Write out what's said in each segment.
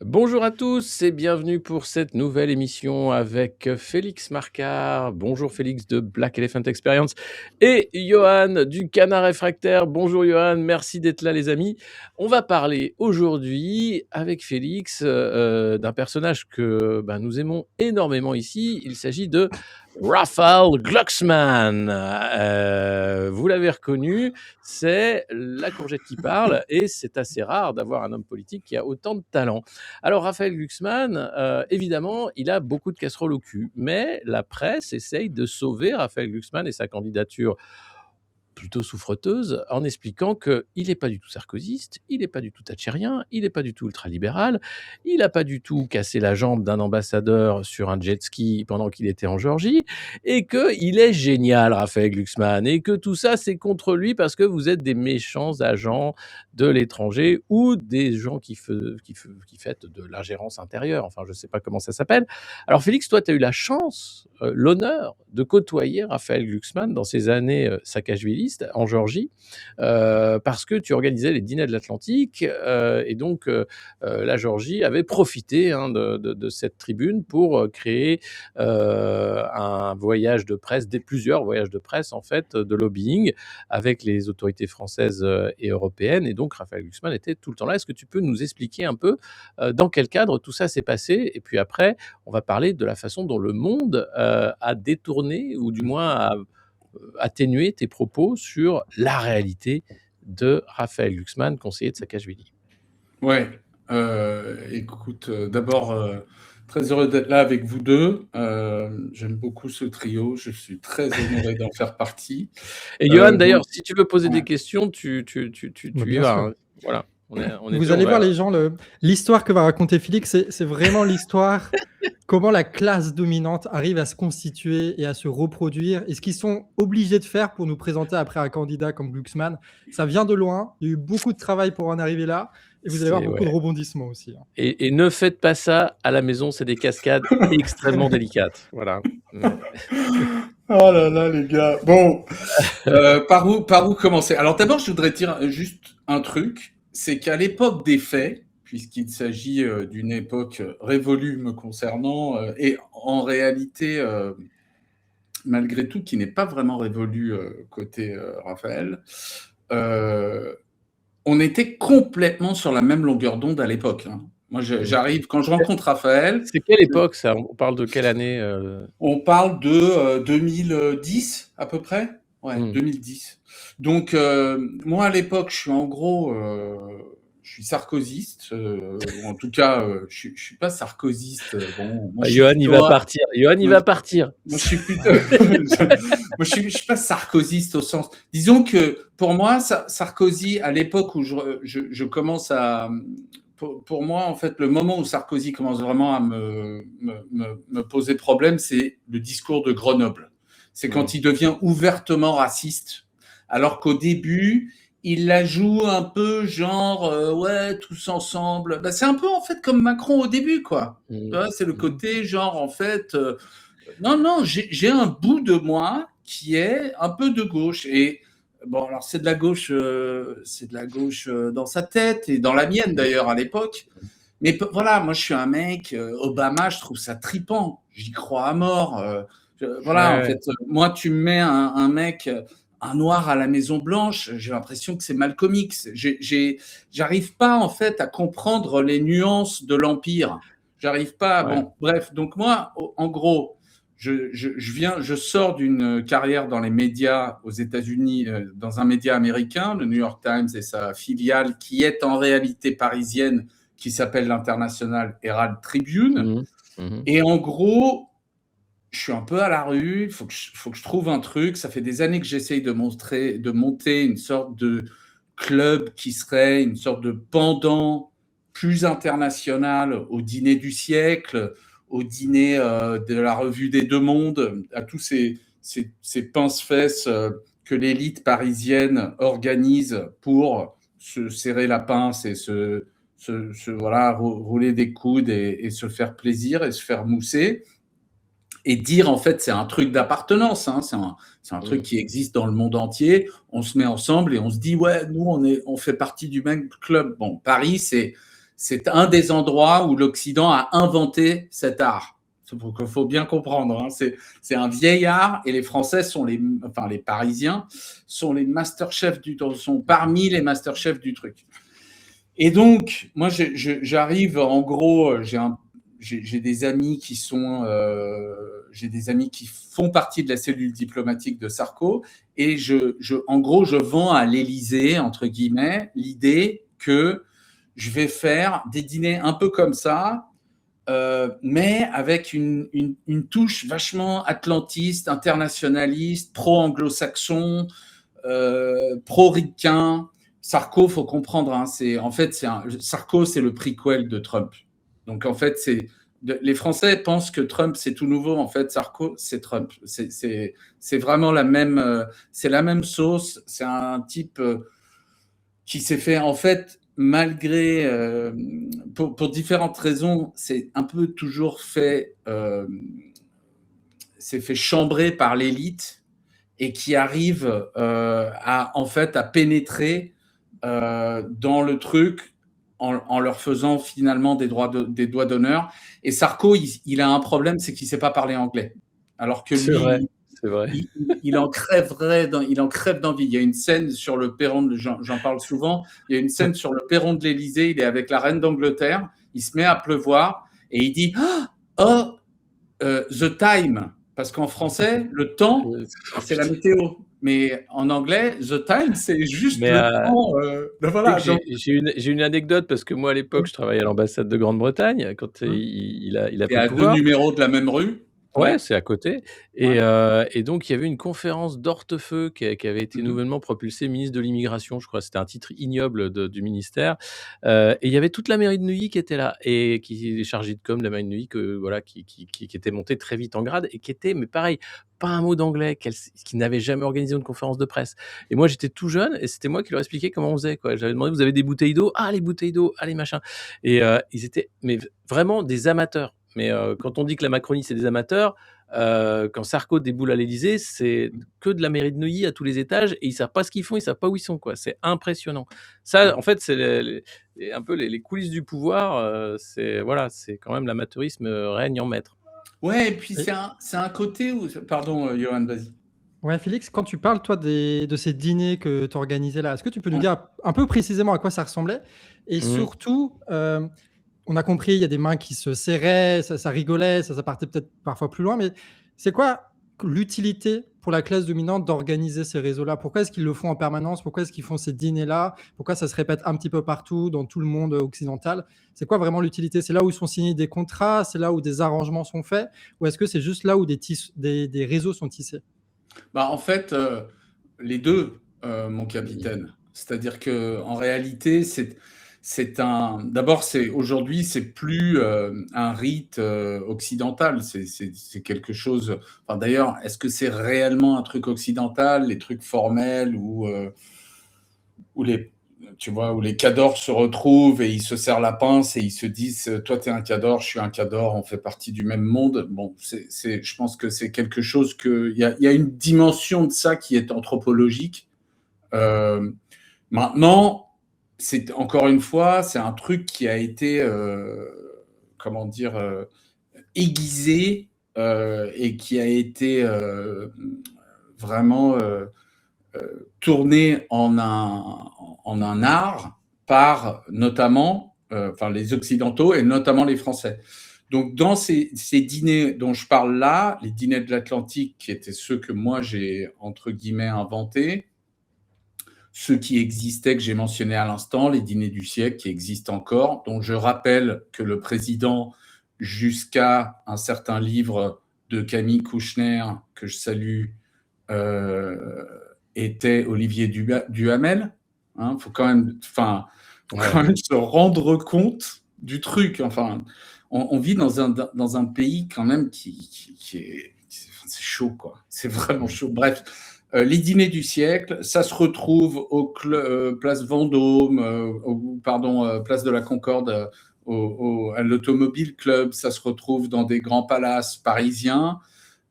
Bonjour à tous et bienvenue pour cette nouvelle émission avec Félix Marcard. Bonjour Félix de Black Elephant Experience et Johan du Canard Réfractaire. Bonjour Johan, merci d'être là les amis. On va parler aujourd'hui avec Félix d'un personnage que nous aimons énormément ici. Il s'agit de Raphael Glucksmann. Vous l'avez reconnu, c'est la courgette qui parle et c'est assez rare d'avoir un homme politique qui a autant de talent. Alors Raphaël Glucksmann, évidemment, il a beaucoup de casseroles au cul, mais la presse essaye de sauver Raphaël Glucksmann et sa candidature plutôt souffreteuse en expliquant qu'il n'est pas du tout sarkozyste, il n'est pas du tout thatchérien, il n'est pas du tout ultralibéral, il n'a pas du tout cassé la jambe d'un ambassadeur sur un jet ski pendant qu'il était en Géorgie, et qu'il est génial, Raphaël Glucksmann, et que tout ça, c'est contre lui parce que vous êtes des méchants agents de l'étranger ou des gens qui font de l'ingérence intérieure. Enfin, je ne sais pas comment ça s'appelle. Alors Félix, toi, tu as eu la chance, l'honneur de côtoyer Raphaël Glucksmann dans ses années saakashvilistes en Géorgie, parce que tu organisais les dîners de l'Atlantique, et donc la Géorgie avait profité de cette tribune pour créer un voyage de presse, plusieurs voyages de presse en fait, de lobbying avec les autorités françaises et européennes. Et donc Raphaël Glucksmann était tout le temps là. Est-ce que tu peux nous expliquer un peu dans quel cadre tout ça s'est passé? Et puis après, on va parler de la façon dont le Monde a détourné, ou du moins a atténué tes propos sur la réalité de Raphaël Glucksmann, conseiller de Saakashvili. Ouais, écoute, d'abord, très heureux d'être là avec vous deux. J'aime beaucoup ce trio, je suis très honoré d'en faire partie. Et Johan, Donc, d'ailleurs, si tu veux poser ouais. des questions, tu y Bien vas, sûr. hein. Voilà, on est Vous deux, on allez voir va... les gens, l'histoire que va raconter Félix, c'est vraiment l'histoire, comment la classe dominante arrive à se constituer et à se reproduire, et ce qu'ils sont obligés de faire pour nous présenter après un candidat comme Glucksmann. Ça vient de loin, il y a eu beaucoup de travail pour en arriver là, et vous allez voir beaucoup de Ouais. rebondissements aussi. Et ne faites pas ça à la maison, c'est des cascades extrêmement délicates. Voilà. Oh là là, les gars. Bon, par où commencer? Alors d'abord, je voudrais dire juste un truc, c'est qu'à l'époque des faits, puisqu'il s'agit d'une époque révolue me concernant, et en réalité, malgré tout, qui n'est pas vraiment révolue côté Raphaël, on était complètement sur la même longueur d'onde à l'époque. Hein. Moi, j'arrive, quand je rencontre Raphaël, C'est quelle époque ça? On parle de quelle année on parle de 2010 à peu près. Ouais, 2010. Donc, moi, à l'époque, je suis en gros, je suis sarkozyste, ou en tout cas, je suis pas sarkozyste. Bon, moi, je suis Johan, il va plutôt... partir. Johan, il Moi, va partir. moi, je suis plutôt... je suis pas sarkozyste au sens... Disons que, pour moi, Sarkozy, à l'époque où je commence à... Pour moi, en fait, le moment où Sarkozy commence vraiment à me poser problème, c'est le discours de Grenoble. C'est quand il devient ouvertement raciste, alors qu'au début, il la joue un peu genre ouais, tous ensemble. C'est un peu en fait comme Macron au début, quoi. C'est le côté genre en fait non, j'ai un bout de moi qui est un peu de gauche. Et bon, alors c'est de la gauche dans sa tête et dans la mienne d'ailleurs à l'époque. Mais voilà, moi je suis un mec, Obama, je trouve ça tripant, j'y crois à mort. Voilà, en fait, moi tu me mets un mec, un noir à la Maison Blanche, j'ai l'impression que c'est Malcolm X. J'arrive pas en fait à comprendre les nuances de l'Empire. J'arrive pas. Ouais. Bon, bref, donc moi, en gros, je sors d'une carrière dans les médias aux États-Unis, dans un média américain, le New York Times et sa filiale, qui est en réalité parisienne, qui s'appelle l'International Herald Tribune. Et en gros, je suis un peu à la rue, il faut que je trouve un truc. Ça fait des années que j'essaye de monter une sorte de club qui serait une sorte de pendant plus international au dîner du siècle, au dîner de la revue des Deux Mondes, à tous ces pince-fesses que l'élite parisienne organise pour se serrer la pince et voilà, rouler des coudes et se faire plaisir et se faire mousser. Et dire, en fait, c'est un truc d'appartenance, hein, c'est un truc qui existe dans le monde entier. On se met ensemble et on se dit, ouais, nous, on fait partie du même club. Bon, Paris, c'est c'est un des endroits où l'Occident a inventé cet art. Il faut bien comprendre. Hein. C'est un vieil art et les Français sont les Parisiens sont les masterchefs sont parmi les masterchefs du truc. Et donc, moi, j'arrive en gros, j'ai des amis qui sont, j'ai des amis qui font partie de la cellule diplomatique de Sarko, et en gros, je vends à l'Élysée entre guillemets l'idée que je vais faire des dîners un peu comme ça. Mais avec une touche vachement atlantiste, internationaliste, pro-anglo-saxon, pro-ricain. Sarko, faut comprendre, hein, Sarko, c'est le prequel de Trump. Donc en fait, les Français pensent que Trump c'est tout nouveau. En fait, Sarko, c'est Trump. C'est vraiment c'est la même sauce. C'est un type qui s'est fait en fait. Malgré, pour différentes raisons, c'est un peu toujours c'est fait chambrer par l'élite et qui arrive à pénétrer dans le truc en leur faisant finalement des doigts d'honneur. Et Sarko, il a un problème, c'est qu'il ne sait pas parler anglais. Alors que lui, c'est vrai. Il en crèverait d'envie. Il y a une scène sur le perron, j'en parle souvent, il y a une scène sur le perron de l'Élysée, il est avec la reine d'Angleterre, il se met à pleuvoir et il dit « Oh, the time », parce qu'en français, le temps, c'est la météo. Mais en anglais, the time, c'est juste le temps. Voilà, j'ai une anecdote, parce que moi, à l'époque, je travaillais à l'ambassade de Grande-Bretagne, quand il a pris le pouvoir. 2 numéros de la même rue. Ouais, c'est à côté. Et donc, il y avait une conférence d'Hortefeux qui avait été nouvellement propulsée ministre de l'Immigration, je crois. C'était un titre ignoble du ministère. Et il y avait toute la mairie de Neuilly qui était là, et qui est chargée de com de la mairie de Neuilly, qui était montée très vite en grade, et qui était, mais pareil, pas un mot d'anglais, qui n'avait jamais organisé une conférence de presse. Et moi, j'étais tout jeune, et c'était moi qui leur expliquais comment on faisait, quoi. J'avais demandé, vous avez des bouteilles d'eau? Ah, les bouteilles d'eau, ah, les machins. Et ils étaient mais vraiment des amateurs. Mais quand on dit que la Macronie, c'est des amateurs, quand Sarko déboule à l'Élysée, c'est que de la mairie de Neuilly à tous les étages, et ils savent pas ce qu'ils font, ils savent pas où ils sont, quoi. C'est impressionnant. Ça, en fait, c'est un peu les coulisses du pouvoir. C'est quand même l'amateurisme règne en maître. Ouais, et puis c'est un côté où... Pardon, Johan, vas-y. Ouais, Félix, quand tu parles, toi, de ces dîners que tu organisais là, est-ce que tu peux nous dire un peu précisément à quoi ça ressemblait? Et surtout, on a compris, il y a des mains qui se serraient, ça rigolait, ça partait peut-être parfois plus loin, mais c'est quoi l'utilité pour la classe dominante d'organiser ces réseaux-là? Pourquoi est-ce qu'ils le font en permanence? Pourquoi est-ce qu'ils font ces dîners-là? Pourquoi ça se répète un petit peu partout dans tout le monde occidental? C'est quoi vraiment l'utilité? C'est là où sont signés des contrats? C'est là où des arrangements sont faits? Ou est-ce que c'est juste là où des réseaux sont tissés? En fait, les deux, mon capitaine. C'est-à-dire qu'en réalité, d'abord, aujourd'hui, c'est plus un rite occidental. C'est quelque chose. Enfin, d'ailleurs, est-ce que c'est réellement un truc occidental, les trucs formels où les cadors se retrouvent et ils se serrent la pince et ils se disent, toi, t'es un cador, je suis un cador, on fait partie du même monde. Bon, je pense que c'est quelque chose il y a une dimension de ça qui est anthropologique. Maintenant, encore une fois, c'est un truc qui a été, aiguisé et qui a été vraiment tourné en un art par notamment les Occidentaux et notamment les Français. Donc, dans ces dîners dont je parle là, les dîners de l'Atlantique, qui étaient ceux que moi j'ai, entre guillemets, inventés, ceux qui existaient, que j'ai mentionnés à l'instant, les dîners du siècle qui existent encore, dont je rappelle que le président, jusqu'à un certain livre de Camille Kouchner, que je salue, était Olivier Duhamel. Faut quand même se rendre compte du truc. Enfin, on vit dans un pays quand même qui est... C'est chaud, quoi. C'est vraiment chaud. Bref, les dîners du siècle, ça se retrouve au place Vendôme, place de la Concorde, à l'Automobile Club. Ça se retrouve dans des grands palaces parisiens.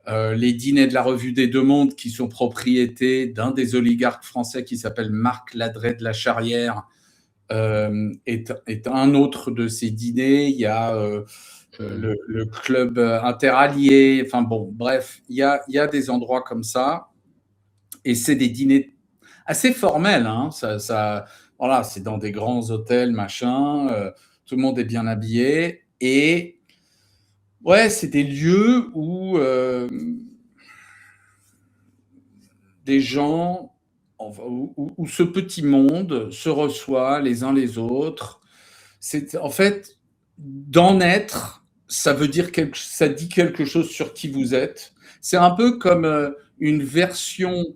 Les dîners de la Revue des Deux Mondes, qui sont propriétés d'un des oligarques français qui s'appelle Marc Ladré de la Charrière, est un autre de ces dîners. Il y a le club interallié. Enfin bon, bref, il y a des endroits comme ça. Et c'est des dîners assez formels. Hein. Voilà, c'est dans des grands hôtels, machin. Tout le monde est bien habillé. Et ouais, c'est des lieux où des gens, où ce petit monde se reçoit les uns les autres. C'est en fait d'en être, ça veut dire ça dit quelque chose sur qui vous êtes. C'est un peu comme une version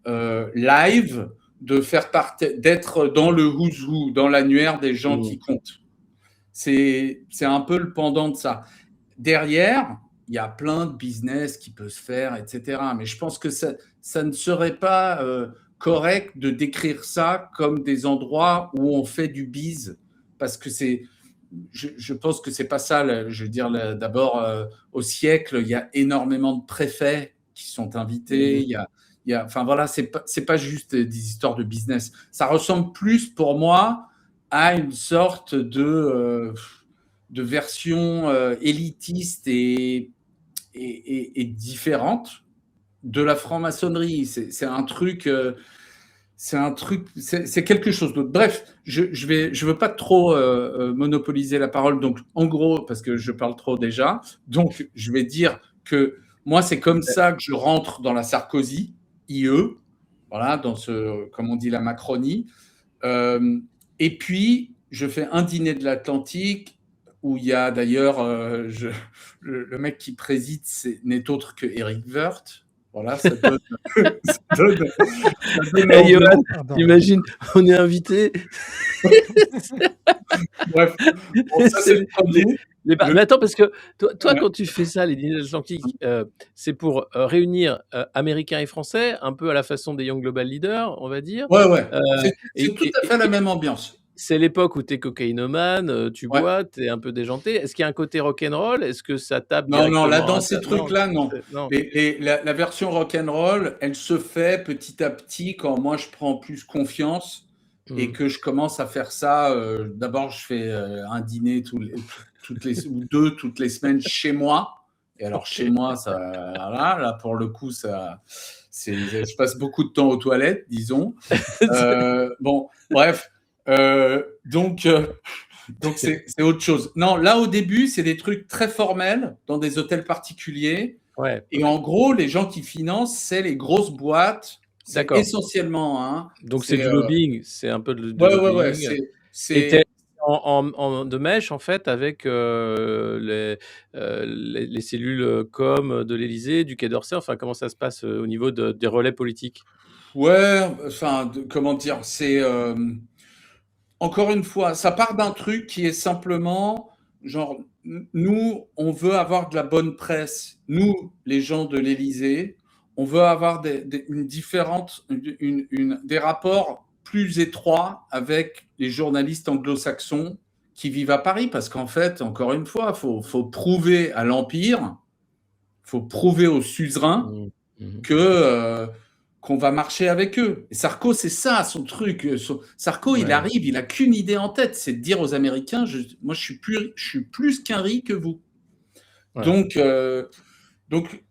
live de faire partie, d'être dans le who's who, dans l'annuaire des gens qui comptent. C'est un peu le pendant de ça. Derrière, il y a plein de business qui peut se faire, etc. Mais je pense que ça ne serait pas correct de décrire ça comme des endroits où on fait du biz, parce que je pense que c'est pas ça. Je veux dire, d'abord, au siècle, il y a énormément de préfets qui sont invités. Enfin voilà, c'est pas juste des histoires de business. Ça ressemble plus pour moi à une sorte de version élitiste et différente de la franc-maçonnerie. C'est un truc, c'est quelque chose d'autre. Bref, je veux pas trop monopoliser la parole. Donc, en gros, parce que je parle trop déjà, donc je vais dire que moi, c'est comme ça que je rentre dans la Sarkozy, IE, voilà, dans comme on dit, la Macronie. Et puis, je fais un dîner de l'Atlantique où il y a d'ailleurs le mec qui préside n'est autre que Eric Woerth. Voilà, ça donne. Hey, Johan, imagine, on est invité. Bref, bon, ça c'est le premier. Mais attends, parce que toi quand tu fais ça, les dîners de l'Atlantique, c'est pour réunir Américains et Français, un peu à la façon des Young Global Leaders, on va dire. Ouais. C'est tout à fait la même ambiance. C'est l'époque où t'es cocaïnomane, tu bois, t'es un peu déjanté. Est-ce qu'il y a un côté rock'n'roll? Est-ce que ça tape directement? Non, là, dans ces trucs-là, non. La version rock'n'roll, elle se fait petit à petit quand moi, je prends plus confiance et que je commence à faire ça. D'abord, je fais un dîner ou deux toutes les semaines chez moi. Et alors, chez moi, voilà, là, pour le coup, je passe beaucoup de temps aux toilettes, disons. Bon, bref. Donc c'est autre chose. Non, là au début, c'est des trucs très formels dans des hôtels particuliers. Ouais. Et en gros, les gens qui financent, c'est les grosses boîtes. D'accord. Essentiellement. Hein, donc c'est du lobbying, c'est un peu de lobbying. Ouais. Et de mèche en fait avec les cellules com de l'Élysée, du Quai d'Orsay. Enfin, comment ça se passe au niveau des relais politiques? Ouais, enfin, comment dire, c'est encore une fois, ça part d'un truc qui est simplement genre, nous, on veut avoir de la bonne presse. Nous, les gens de l'Élysée, on veut avoir des rapports plus étroits avec les journalistes anglo-saxons qui vivent à Paris, parce qu'en fait, encore une fois, faut prouver à l'Empire, faut prouver aux suzerains qu'on va marcher avec eux. Et Sarko, c'est ça son truc. Sarko, il arrive, il n'a qu'une idée en tête, c'est de dire aux Américains, moi, je suis plus qu'un riz que vous. Ouais. Donc,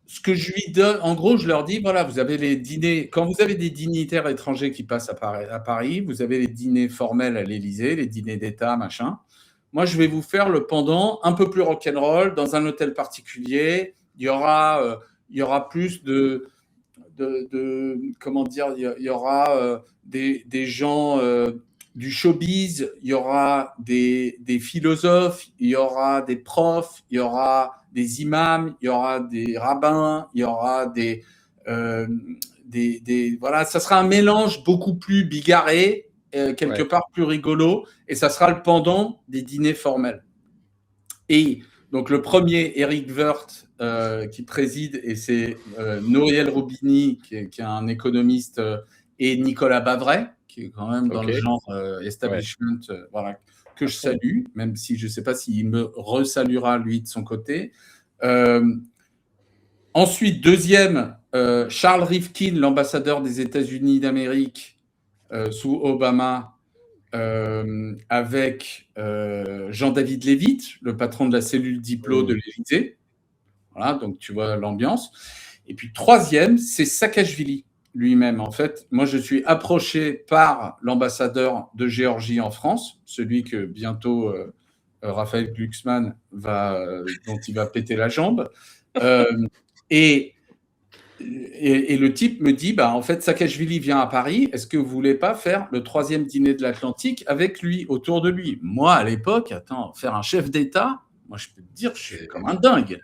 ce que je lui donne, en gros, je leur dis, voilà, vous avez les dîners, quand vous avez des dignitaires étrangers qui passent à Paris, vous avez les dîners formels à l'Élysée, les dîners d'État, machin. Moi, je vais vous faire le pendant un peu plus rock'n'roll, dans un hôtel particulier. Il y aura plus de comment dire, il y aura des gens du showbiz, il y aura des philosophes, il y aura des profs, il y aura des imams, il y aura des rabbins, il y aura voilà, ça sera un mélange beaucoup plus bigarré, quelque part plus rigolo, et ça sera le pendant des dîners formels. Et donc le premier, Eric Woerth, qui préside, et c'est Nouriel Roubini, qui est un économiste, et Nicolas Bavray, qui est quand même dans le genre establishment, voilà, que je salue, même si je ne sais pas s'il me resaluera lui de son côté. Ensuite, deuxième, Charles Rifkin, l'ambassadeur des États-Unis d'Amérique sous Obama, avec Jean-David Lévite, le patron de la cellule Diplo de l'Élysée. Voilà, donc tu vois l'ambiance. Et puis troisième, c'est Saakashvili lui-même. En fait, moi, je suis approché par l'ambassadeur de Géorgie en France, celui que bientôt Raphaël Glucksmann dont il va péter la jambe. Et le type me dit, en fait, Saakashvili vient à Paris, est-ce que vous voulez pas faire le 3e dîner de l'Atlantique avec lui, autour de lui? Moi, à l'époque, faire un chef d'État, moi, je peux te dire, je suis comme un dingue.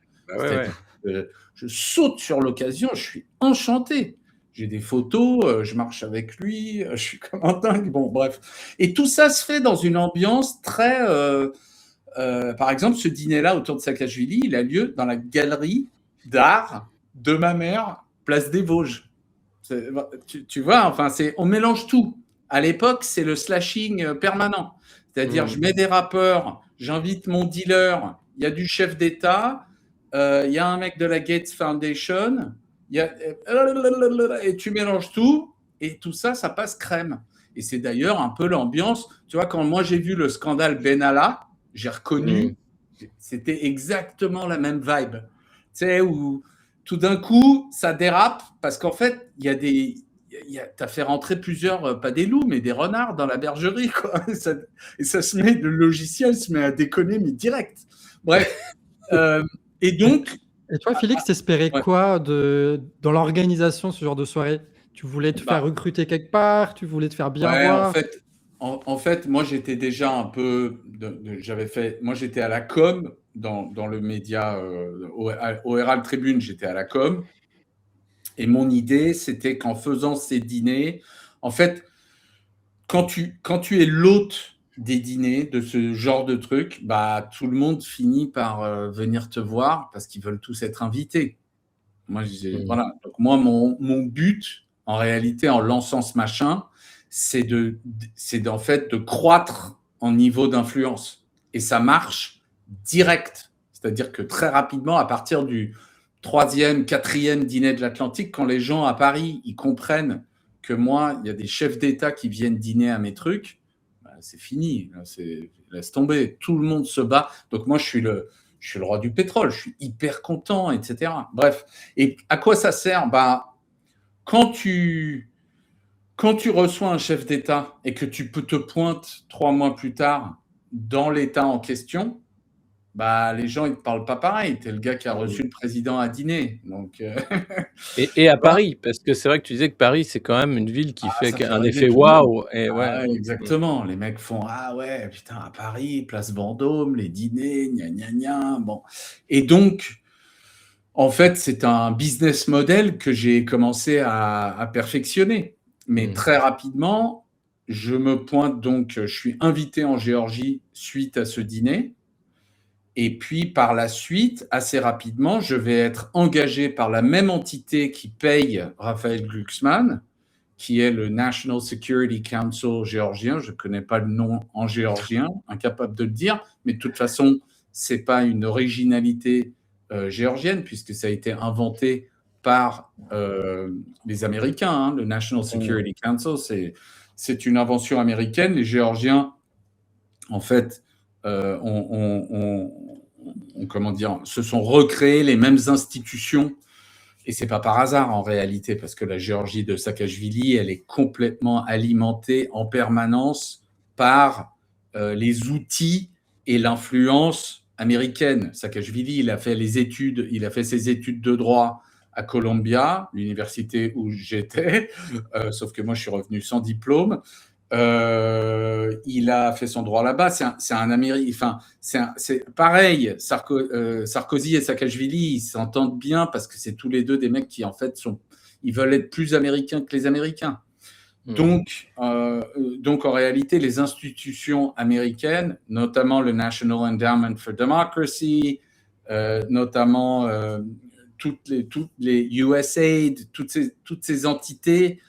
Je saute sur l'occasion, je suis enchanté. J'ai des photos, je marche avec lui, je suis comme un dingue. Bon, bref. Et tout ça se fait dans une ambiance très... par exemple, ce dîner-là autour de Saakashvili, il a lieu dans la galerie d'art de ma mère, place des Vosges. Tu vois, enfin, on mélange tout. À l'époque, c'est le slashing permanent. C'est-à-dire, je mets des rappeurs, j'invite mon dealer, il y a du chef d'État, il y a un mec de la Gates Foundation, et tu mélanges tout, et tout ça, ça passe crème. Et c'est d'ailleurs un peu l'ambiance. Tu vois, quand moi j'ai vu le scandale Benalla, j'ai reconnu, c'était exactement la même vibe. Tu sais, où tout d'un coup, ça dérape, parce qu'en fait, il y a des... Tu as fait rentrer plusieurs, pas des loups, mais des renards dans la bergerie, quoi. Et ça se met, le logiciel se met à déconner, mais direct. Bref. Et donc... Et toi, Félix, t'espérais quoi dans l'organisation de ce genre de soirée? Tu voulais te faire recruter quelque part? Tu voulais te faire bien voir? En fait, moi, j'étais déjà un peu... Moi, j'étais à la com, dans le média, au Herald Tribune, j'étais à la com. Et mon idée, c'était qu'en faisant ces dîners, en fait, quand tu es l'hôte des dîners, de ce genre de truc, tout le monde finit par venir te voir parce qu'ils veulent tous être invités. Moi, voilà. Donc, moi, mon but, en réalité, en lançant ce machin, c'est en fait de croître en niveau d'influence. Et ça marche direct. C'est-à-dire que très rapidement, à partir du 3e, 4e dîner de l'Atlantique, quand les gens à Paris, ils comprennent que moi, il y a des chefs d'État qui viennent dîner à mes trucs, c'est fini. Laisse tomber. Tout le monde se bat. Donc moi, je suis le roi du pétrole. Je suis hyper content, etc. Bref. Et à quoi ça sert? Quand tu reçois un chef d'État et que tu peux te pointer 3 mois plus tard dans l'État en question, les gens, ils ne te parlent pas pareil. Tu es le gars qui a reçu le président à dîner. Donc, et à Paris, parce que c'est vrai que tu disais que Paris, c'est quand même une ville qui fait un effet waouh. Exactement. Les mecs font « Ah ouais, putain, à Paris, place Vendôme, les dîners, gna gna gna. » Bon. Et donc, en fait, c'est un business model que j'ai commencé à perfectionner. Mais très rapidement, je me pointe donc, je suis invité en Géorgie suite à ce dîner. Et puis, par la suite, assez rapidement, je vais être engagé par la même entité qui paye Raphaël Glucksmann, qui est le National Security Council géorgien. Je ne connais pas le nom en géorgien, incapable de le dire, mais de toute façon, ce n'est pas une originalité géorgienne, puisque ça a été inventé par les Américains. Le National Security Council, c'est une invention américaine. Les Géorgiens, en fait, se sont recréés les mêmes institutions. Et ce n'est pas par hasard en réalité, parce que la Géorgie de Saakashvili, elle est complètement alimentée en permanence par les outils et l'influence américaine. Saakashvili, il a fait ses études de droit à Columbia, l'université où j'étais, sauf que moi je suis revenu sans diplôme. Il a fait son droit là-bas. C'est un Américain. Enfin, c'est pareil. Sarkozy et Saakashvili, ils s'entendent bien parce que c'est tous les deux des mecs qui en fait ils veulent être plus américains que les Américains. Donc en réalité, les institutions américaines, notamment le National Endowment for Democracy, notamment toutes les USAID, toutes ces entités.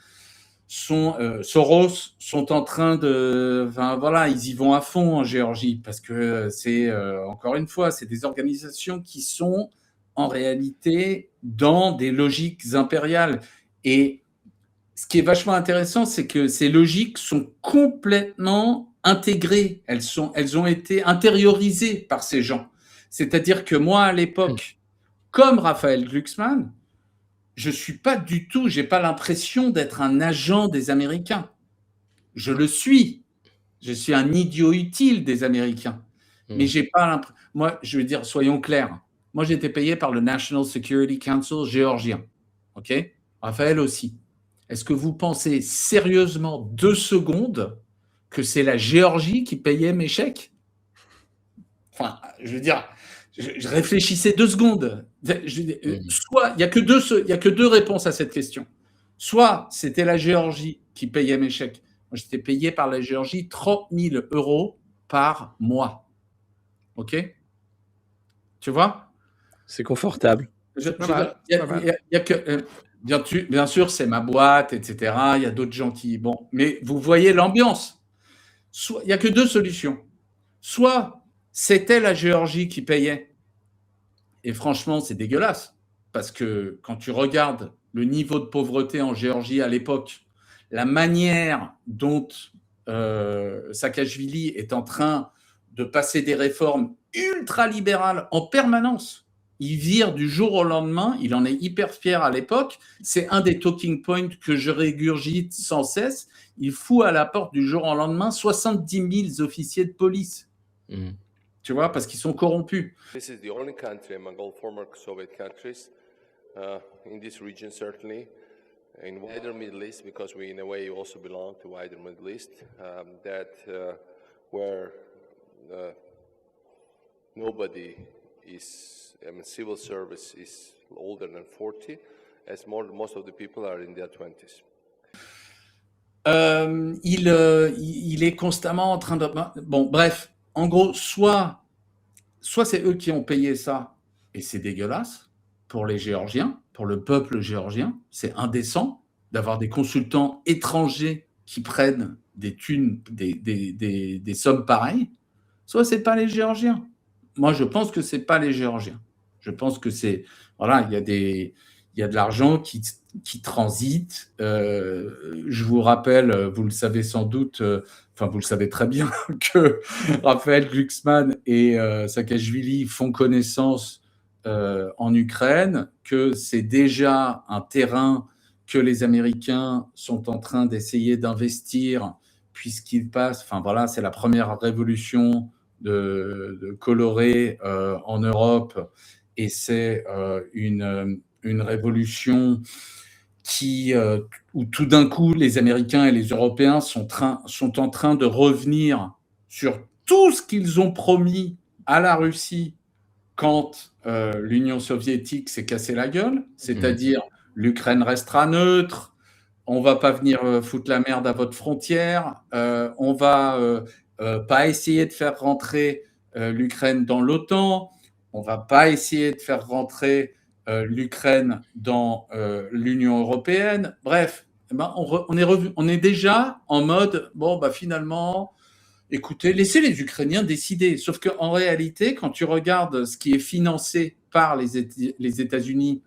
Soros sont en train de... Enfin, voilà, ils y vont à fond en Géorgie parce que c'est, encore une fois, c'est des organisations qui sont en réalité dans des logiques impériales. Et ce qui est vachement intéressant, c'est que ces logiques sont complètement intégrées, elles ont été intériorisées par ces gens. C'est-à-dire que moi, à l'époque, comme Raphaël Glucksmann, je suis pas du tout, j'ai pas l'impression d'être un agent des Américains. Je le suis. Je suis un idiot utile des Américains. Mais j'ai pas l'impression. Moi, je veux dire, soyons clairs. Moi, j'ai été payé par le National Security Council géorgien. OK? Raphaël aussi. Est-ce que vous pensez sérieusement 2 secondes que c'est la Géorgie qui payait mes chèques? Enfin, je veux dire, je réfléchissais 2 secondes. Soit, il n'y a que deux réponses à cette question. Soit c'était la Géorgie qui payait mes chèques. Moi, j'étais payé par la Géorgie 30 000 € par mois. OK? Tu vois? C'est confortable. Bien sûr, c'est ma boîte, etc. Il y a d'autres gens qui. Bon, mais vous voyez l'ambiance. Il n'y a que 2 solutions. Soit c'était la Géorgie qui payait. Et franchement, c'est dégueulasse. Parce que quand tu regardes le niveau de pauvreté en Géorgie à l'époque, la manière dont Saakashvili est en train de passer des réformes ultra-libérales en permanence, il vire du jour au lendemain, il en est hyper fier à l'époque, c'est un des talking points que je régurgite sans cesse, il fout à la porte du jour au lendemain 70 000 officiers de police. Tu vois, parce qu'ils sont corrompus. This is the only country among all former Soviet countries, in this region certainly, in wider Middle East, because we in a way also belong to wider Middle East, where nobody is, civil service is older than 40, as most of the people are in their 20s. Il est constamment en train de... Bon, bref, en gros, soit c'est eux qui ont payé ça, et c'est dégueulasse pour les Géorgiens, pour le peuple géorgien. C'est indécent d'avoir des consultants étrangers qui prennent des thunes, des sommes pareilles. Soit c'est pas les Géorgiens. Moi, je pense que c'est pas les Géorgiens. Je pense que c'est... Voilà, il y a de l'argent qui transite. Je vous rappelle, vous le savez sans doute, enfin vous le savez très bien, que Raphaël Glucksmann et Saakashvili font connaissance en Ukraine, que c'est déjà un terrain que les Américains sont en train d'essayer d'investir, puisqu'ils passent, enfin voilà, c'est la première révolution de coloré en Europe, et c'est une révolution où tout d'un coup, les Américains et les Européens sont en train de revenir sur tout ce qu'ils ont promis à la Russie quand l'Union soviétique s'est cassé la gueule, c'est-à-dire l'Ukraine restera neutre, on va pas venir foutre la merde à votre frontière, on va pas essayer de faire rentrer l'Ukraine dans l'OTAN, on va pas essayer de faire rentrer l'Ukraine dans l'Union européenne. Bref, on est déjà en mode, bon, bah finalement, écoutez, laissez les Ukrainiens décider. Sauf qu'en réalité, quand tu regardes ce qui est financé par les États-Unis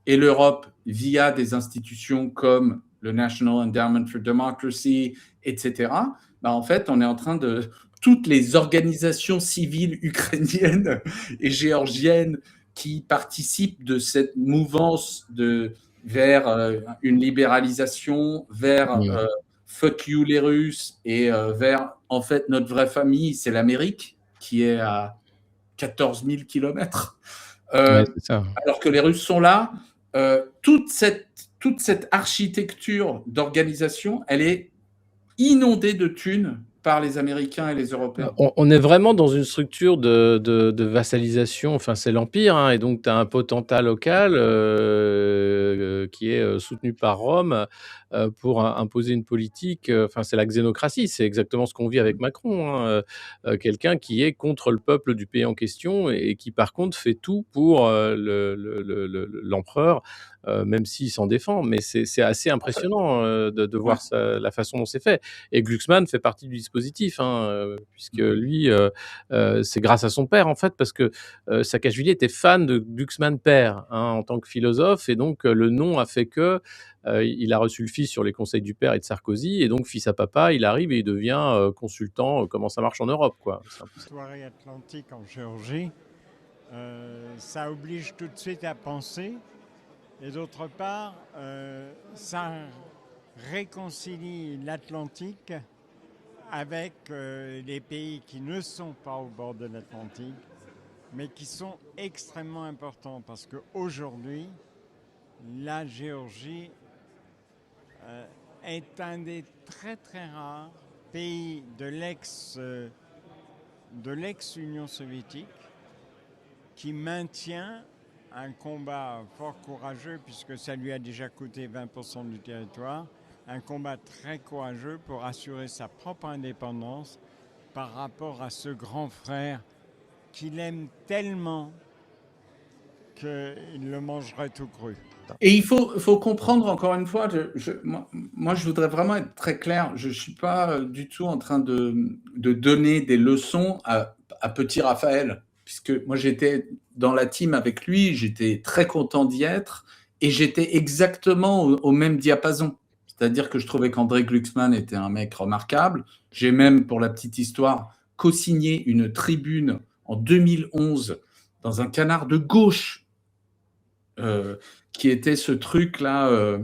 et l'Europe via des institutions comme le National Endowment for Democracy, etc., bah en fait, on est en train de... Toutes les organisations civiles ukrainiennes et géorgiennes qui participent de cette mouvance vers une libéralisation, vers fuck you les Russes, et vers, en fait, notre vraie famille, c'est l'Amérique, qui est à 14 000 kilomètres. Alors que les Russes sont là. Toute cette architecture d'organisation, elle est inondée de thunes par les Américains et les Européens. On est vraiment dans une structure de vassalisation, enfin c'est l'Empire, hein, et donc tu as un potentat local qui est soutenu par Rome pour imposer une politique, enfin c'est la xénocratie, c'est exactement ce qu'on vit avec Macron, hein, quelqu'un qui est contre le peuple du pays en question et qui par contre fait tout pour l'empereur même s'il s'en défend, mais c'est assez impressionnant de Ouais. voir la façon dont c'est fait. Et Glucksmann fait partie du dispositif, hein, puisque lui, c'est grâce à son père, en fait, parce que Saakashvili était fan de Glucksmann père, hein, en tant que philosophe, et donc le nom a fait que il a reçu le fils sur les conseils du père et de Sarkozy, et donc fils à papa, il arrive et il devient consultant, comment ça marche en Europe, quoi. C'est un peu ça. Soirée atlantique en Géorgie, ça oblige tout de suite à penser, et d'autre part, ça réconcilie l'Atlantique avec les pays qui ne sont pas au bord de l'Atlantique, mais qui sont extrêmement importants, parce qu'aujourd'hui, la Géorgie est un des très très rares pays de l'ex-Union soviétique qui maintient un combat fort courageux, puisque ça lui a déjà coûté 20% du territoire, un combat très courageux pour assurer sa propre indépendance par rapport à ce grand frère qu'il aime tellement qu'il le mangerait tout cru. Et il faut comprendre, encore une fois, moi, je voudrais vraiment être très clair. Je ne suis pas du tout en train de donner des leçons à petit Raphaël, puisque moi, j'étais dans la team avec lui, j'étais très content d'y être, et j'étais exactement au même diapason. C'est-à-dire que je trouvais qu'André Glucksmann était un mec remarquable. J'ai même, pour la petite histoire, co-signé une tribune en 2011 dans un canard de gauche, qui était ce truc-là,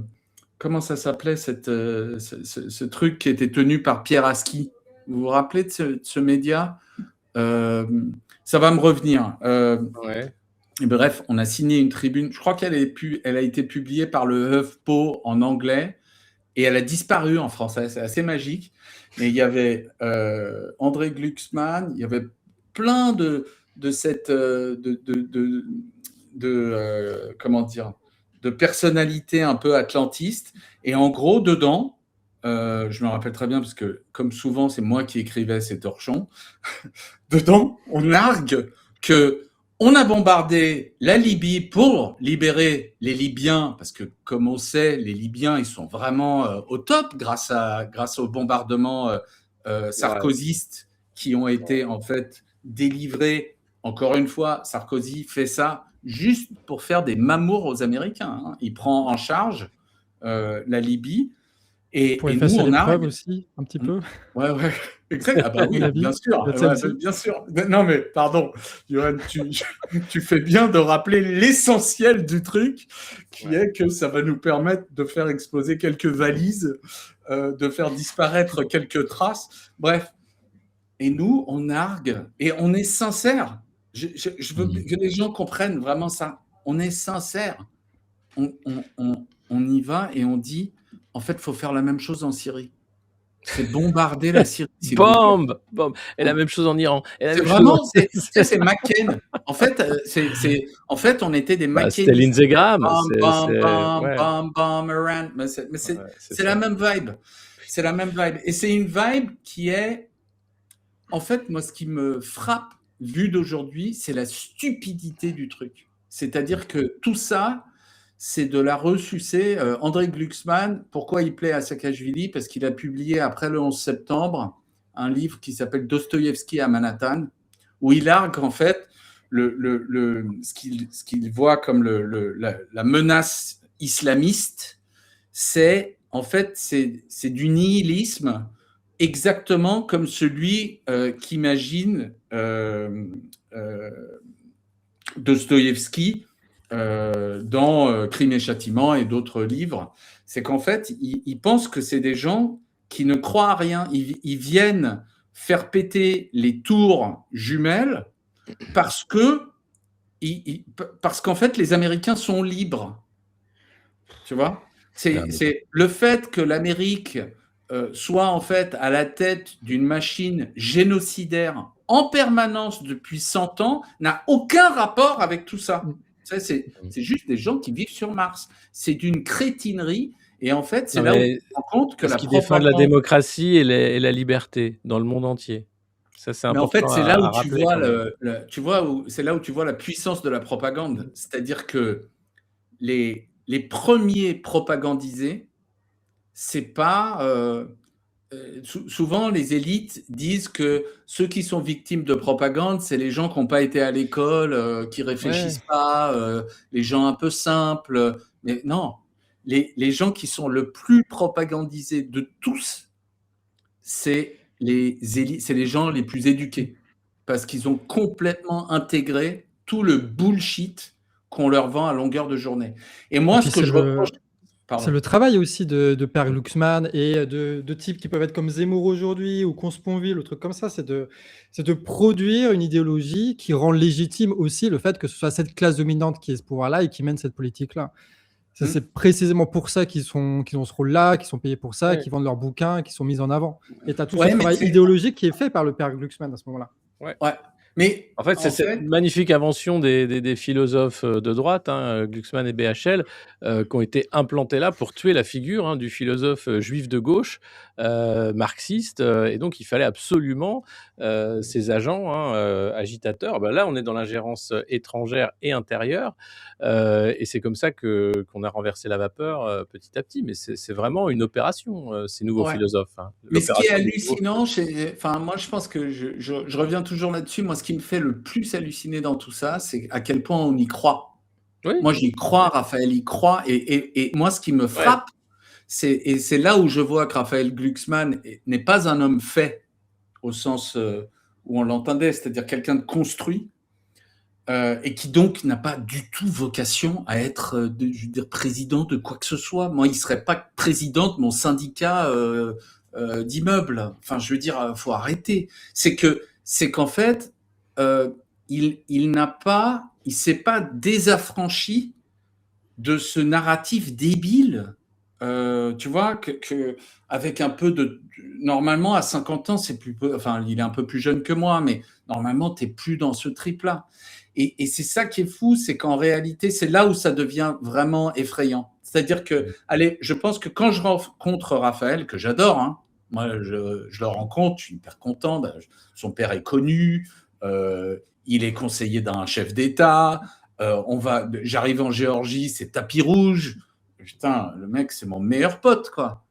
comment ça s'appelait, ce truc qui était tenu par Pierre Aski. Vous vous rappelez de ce média? Ça va me revenir. Ouais. Et bref, on a signé une tribune. Je crois qu'elle a été publiée par le HuffPo en anglais et elle a disparu en français. C'est assez magique. Mais il y avait André Glucksmann, il y avait plein de comment dire, de personnalités un peu atlantistes. Et en gros, dedans, je me rappelle très bien parce que, comme souvent, c'est moi qui écrivais ces torchons. Dedans, on argue que on a bombardé la Libye pour libérer les Libyens, parce que, comme on sait, les Libyens, ils sont vraiment au top grâce aux bombardements sarkozystes qui ont été en fait délivrés. Encore une fois, Sarkozy fait ça juste pour faire des mamours aux Américains, hein. Il prend en charge la Libye. Et Pour nous, effacer on les argue. preuves aussi, un petit peu. Ouais, exact. Ah bah oui, La vie, bien sûr. peut-être Ouais, celle-ci. bien sûr. Non, mais pardon, Johan, tu fais bien de rappeler l'essentiel du truc, qui est que ça va nous permettre de faire exploser quelques valises, de faire disparaître quelques traces. Bref. Et nous, on argue et on est sincère. Je veux que les gens comprennent vraiment ça. On est sincère. On y va et on dit, en fait, il faut faire la même chose en Syrie. C'est bombarder la Syrie. Bombe. Et la même chose en Iran. C'est vraiment, c'est McCain. En fait, on était des McCain. C'était Lindsey Graham. C'est la même vibe. C'est la même vibe. Et c'est une vibe qui est, en fait, moi, ce qui me frappe, vu d'aujourd'hui, c'est la stupidité du truc. C'est-à-dire que tout ça, c'est de la ressucée. André Glucksmann, pourquoi il plaît à Saakashvili? Parce qu'il a publié, après le 11 septembre, un livre qui s'appelle Dostoïevski à Manhattan, où il argue, en fait, ce qu'il voit comme la menace islamiste, c'est, en fait, c'est du nihilisme, exactement comme celui qu'imagine Dostoïevski dans Crime et Châtiment et d'autres livres. C'est qu'en fait, il pense que c'est des gens qui ne croient à rien. Ils viennent faire péter les tours jumelles parce qu'en fait, les Américains sont libres. Tu vois? C'est le fait que l'Amérique soit en fait à la tête d'une machine génocidaire en permanence depuis 100 ans n'a aucun rapport avec tout ça. Ça, c'est juste des gens qui vivent sur Mars. C'est d'une crétinerie. Et en fait, c'est là où on se rend compte que la propagande... défendent la démocratie et la liberté dans le monde entier. Ça, c'est important. Mais en fait, c'est là où c'est là où tu vois la puissance de la propagande. C'est-à-dire que les les premiers propagandisés, c'est pas... souvent, les élites disent que ceux qui sont victimes de propagande, c'est les gens qui n'ont pas été à l'école, qui réfléchissent pas, les gens un peu simples. Mais non, les gens qui sont le plus propagandisés de tous, c'est les élites, c'est les gens les plus éduqués, parce qu'ils ont complètement intégré tout le bullshit qu'on leur vend à longueur de journée. Et Et moi, puis ce que je reproche... c'est Pardon. le travail aussi de Père Glucksmann et de types qui peuvent être comme Zemmour aujourd'hui ou Consponville ou trucs comme ça, c'est de produire une idéologie qui rend légitime aussi le fait que ce soit cette classe dominante qui ait ce pouvoir-là et qui mène cette politique-là. Ça, Mm. c'est précisément pour ça qu'ils ont ce rôle-là, qu'ils sont payés pour ça, Ouais. qu'ils vendent leurs bouquins, qu'ils sont mis en avant. Et tu as tout Ouais, ce mais travail c'est- idéologique qui est fait par le Père Glucksmann à ce moment-là. Ouais. Mais En fait, c'est cette magnifique invention des philosophes de droite, hein, Glucksmann et BHL, qui ont été implantés là pour tuer la figure du philosophe juif de gauche, marxiste. Et donc, il fallait absolument ces agents agitateurs. Ben là, on est dans l'ingérence étrangère et intérieure. Et c'est comme ça qu'on a renversé la vapeur petit à petit. Mais c'est vraiment une opération, ces nouveaux Ouais. philosophes. Hein. Mais ce qui est L'opération des nouveaux. hallucinant, enfin, moi je pense que je reviens toujours là-dessus. Moi, ce qui me fait le plus halluciner dans tout ça, c'est à quel point on y croit. Oui. Moi, j'y crois, Raphaël y croit. Et moi, ce qui me frappe, c'est là où je vois que Raphaël Glucksmann n'est pas un homme fait au sens où on l'entendait, c'est-à-dire quelqu'un de construit. Et qui donc n'a pas du tout vocation à être je veux dire, président de quoi que ce soit. Moi, il ne serait pas président de mon syndicat d'immeubles. Enfin, je veux dire, faut arrêter. C'est qu'en fait, il s'est pas désaffranchi de ce narratif débile. Tu vois, avec un peu de... Normalement, à 50 ans, c'est plus... Enfin, il est un peu plus jeune que moi, mais normalement, tu n'es plus dans ce trip-là. Et c'est ça qui est fou, c'est qu'en réalité, c'est là où ça devient vraiment effrayant. C'est-à-dire que, allez, je pense que quand je rencontre Raphaël, que j'adore, hein, moi, je le rencontre, je suis hyper content. Son père est connu, il est conseiller d'un chef d'État. J'arrive en Géorgie, c'est tapis rouge. Putain, le mec, c'est mon meilleur pote, quoi.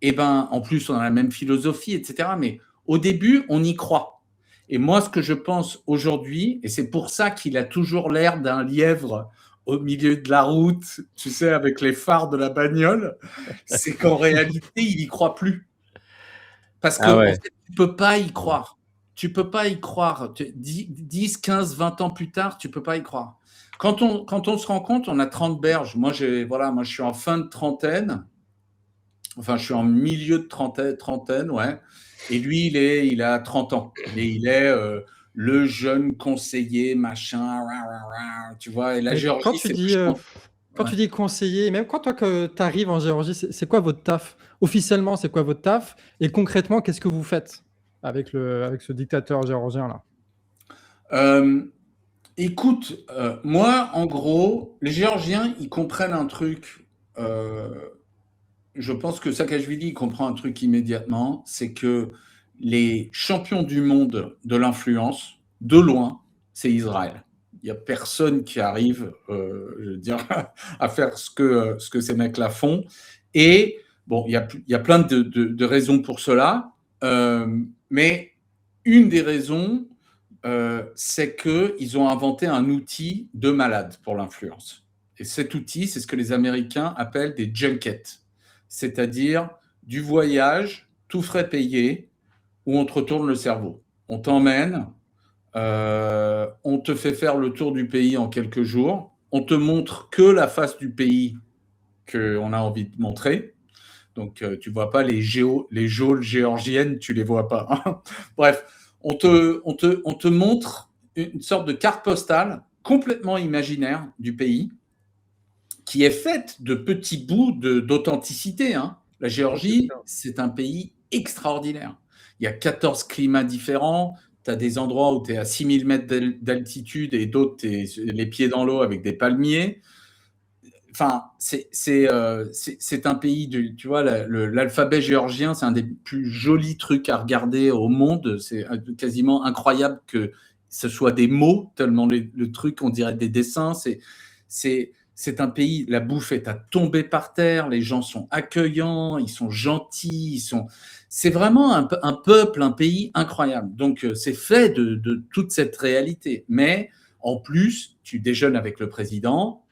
Et ben, en plus, on a la même philosophie, etc. Mais au début, on y croit. Et moi, ce que je pense aujourd'hui, et c'est pour ça qu'il a toujours l'air d'un lièvre au milieu de la route, tu sais, avec les phares de la bagnole, c'est qu'en réalité, il n'y croit plus. Parce que en fait, tu ne peux pas y croire. Tu ne peux pas y croire. 10, 15, 20 ans plus tard, tu ne peux pas y croire. Quand on se rend compte, on a 30 berges. Moi, je suis en fin de trentaine. Enfin, je suis en milieu de trentaine, ouais. Et lui, il a 30 ans. Et il est le jeune conseiller, machin, tu vois. Et la Géorgie, Quand tu dis conseiller, même quand toi que tu arrives en Géorgie, c'est quoi votre taf? Officiellement, c'est quoi votre taf? Et concrètement, qu'est-ce que vous faites avec ce dictateur géorgien là? Écoute, moi, en gros, les Géorgiens, ils comprennent un truc. Je pense que Saakashvili comprend un truc immédiatement, c'est que les champions du monde de l'influence, de loin, c'est Israël. Il n'y a personne qui arrive, je veux dire, à faire ce que ces mecs-là font. Et bon, il y a plein de raisons pour cela, mais une des raisons, c'est qu'ils ont inventé un outil de malade pour l'influence. Et cet outil, c'est ce que les Américains appellent des junkets, c'est-à-dire du voyage, tout frais payé, où on te retourne le cerveau. On t'emmène, on te fait faire le tour du pays en quelques jours, on te montre que la face du pays qu'on a envie de montrer. Donc, tu ne vois pas les geôles géorgiennes, tu ne les vois pas. Hein. Bref, on te montre une sorte de carte postale complètement imaginaire du pays qui est faite de petits bouts d'authenticité. Hein. La Géorgie, c'est un pays extraordinaire. Il y a 14 climats différents. Tu as des endroits où tu es à 6000 mètres d'altitude et d'autres, tu es les pieds dans l'eau avec des palmiers. Enfin, c'est un pays, tu vois, l'alphabet géorgien, c'est un des plus jolis trucs à regarder au monde. C'est quasiment incroyable que ce soit des mots, tellement le truc, on dirait des dessins. C'est c'est un pays, la bouffe est à tomber par terre, les gens sont accueillants, ils sont gentils, c'est vraiment un peuple, un pays incroyable. Donc, c'est fait de toute cette réalité. Mais en plus, tu déjeunes avec le président,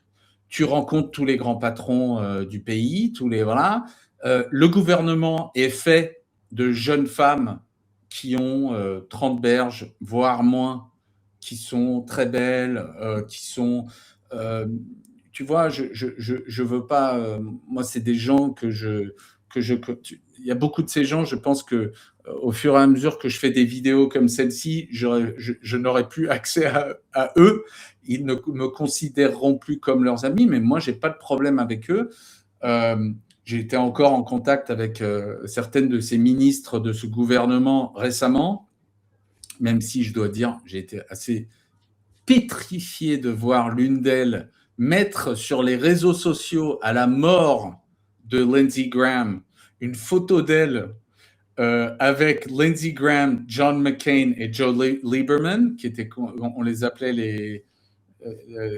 tu rencontres tous les grands patrons du pays, voilà. Le gouvernement est fait de jeunes femmes qui ont 30 berges, voire moins, qui sont très belles, qui sont... tu vois, je veux pas... moi, c'est des gens il y a beaucoup de ces gens, je pense que au fur et à mesure que je fais des vidéos comme celle-ci, je n'aurai plus accès à eux. Ils ne me considéreront plus comme leurs amis, mais moi, j'ai pas de problème avec eux. J'ai été encore en contact avec certaines de ces ministres de ce gouvernement récemment, même si je dois dire, j'ai été assez pétrifié de voir l'une d'elles mettre sur les réseaux sociaux à la mort de Lindsey Graham une photo d'elle avec Lindsey Graham, John McCain et Joe Lieberman, qui étaient, on les appelait les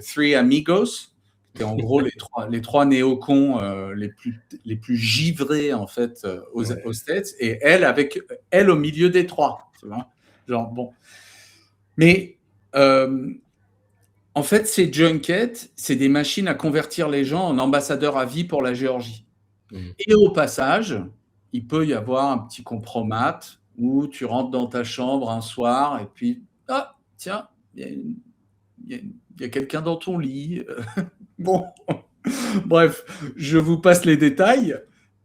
Three Amigos, qui étaient en gros les trois néocons les plus givrés en fait aux States, et elle au milieu des trois, tu vois, genre bon. Mais en fait, ces junkets, c'est des machines à convertir les gens en ambassadeurs à vie pour la Géorgie. Et au passage, il peut y avoir un petit compromat où tu rentres dans ta chambre un soir et puis, ah, tiens, il y a quelqu'un dans ton lit. Bon, bref, je vous passe les détails.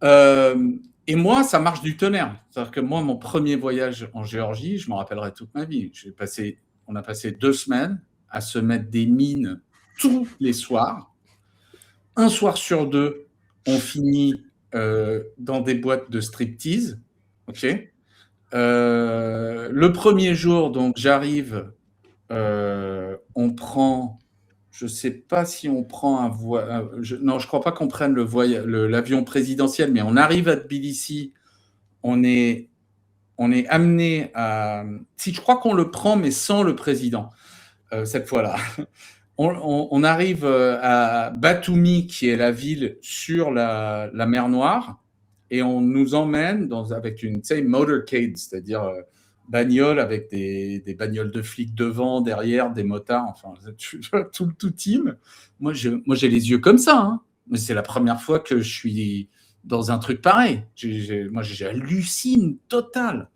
Et moi, ça marche du tonnerre. C'est-à-dire que moi, mon premier voyage en Géorgie, je m'en rappellerai toute ma vie. On a passé 2 semaines à se mettre des mines tous les soirs. Un soir sur 2, on finit dans des boîtes de striptease. Ok. Le premier jour, donc j'arrive, on prend, je sais pas si on prend un voyage. Non, je crois pas qu'on prenne l'avion présidentiel, mais on arrive à Tbilissi. On est amené à. Si je crois qu'on le prend, mais sans le président cette fois-là. On arrive à Batumi, qui est la ville sur la mer Noire, et on nous emmène avec une motorcade, c'est-à-dire bagnole avec des bagnoles de flics devant, derrière, des motards, enfin tout team. Moi, j'ai les yeux comme ça. Hein. C'est la première fois que je suis dans un truc pareil. Moi, j'hallucine total.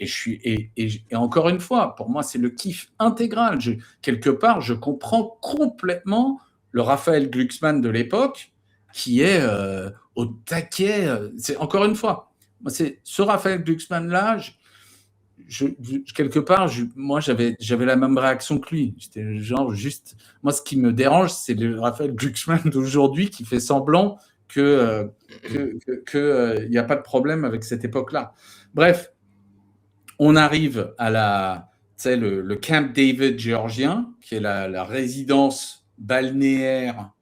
Et encore une fois, pour moi, c'est le kiff intégral. Quelque part, je comprends complètement le Raphaël Glucksmann de l'époque qui est au taquet. Encore une fois, moi, c'est ce Raphaël Glucksmann-là, quelque part, moi, j'avais la même réaction que lui. J'étais genre juste... Moi, ce qui me dérange, c'est le Raphaël Glucksmann d'aujourd'hui qui fait semblant qu'il n'y a pas de problème avec cette époque-là. Bref, on arrive à le Camp David géorgien, qui est la résidence balnéaire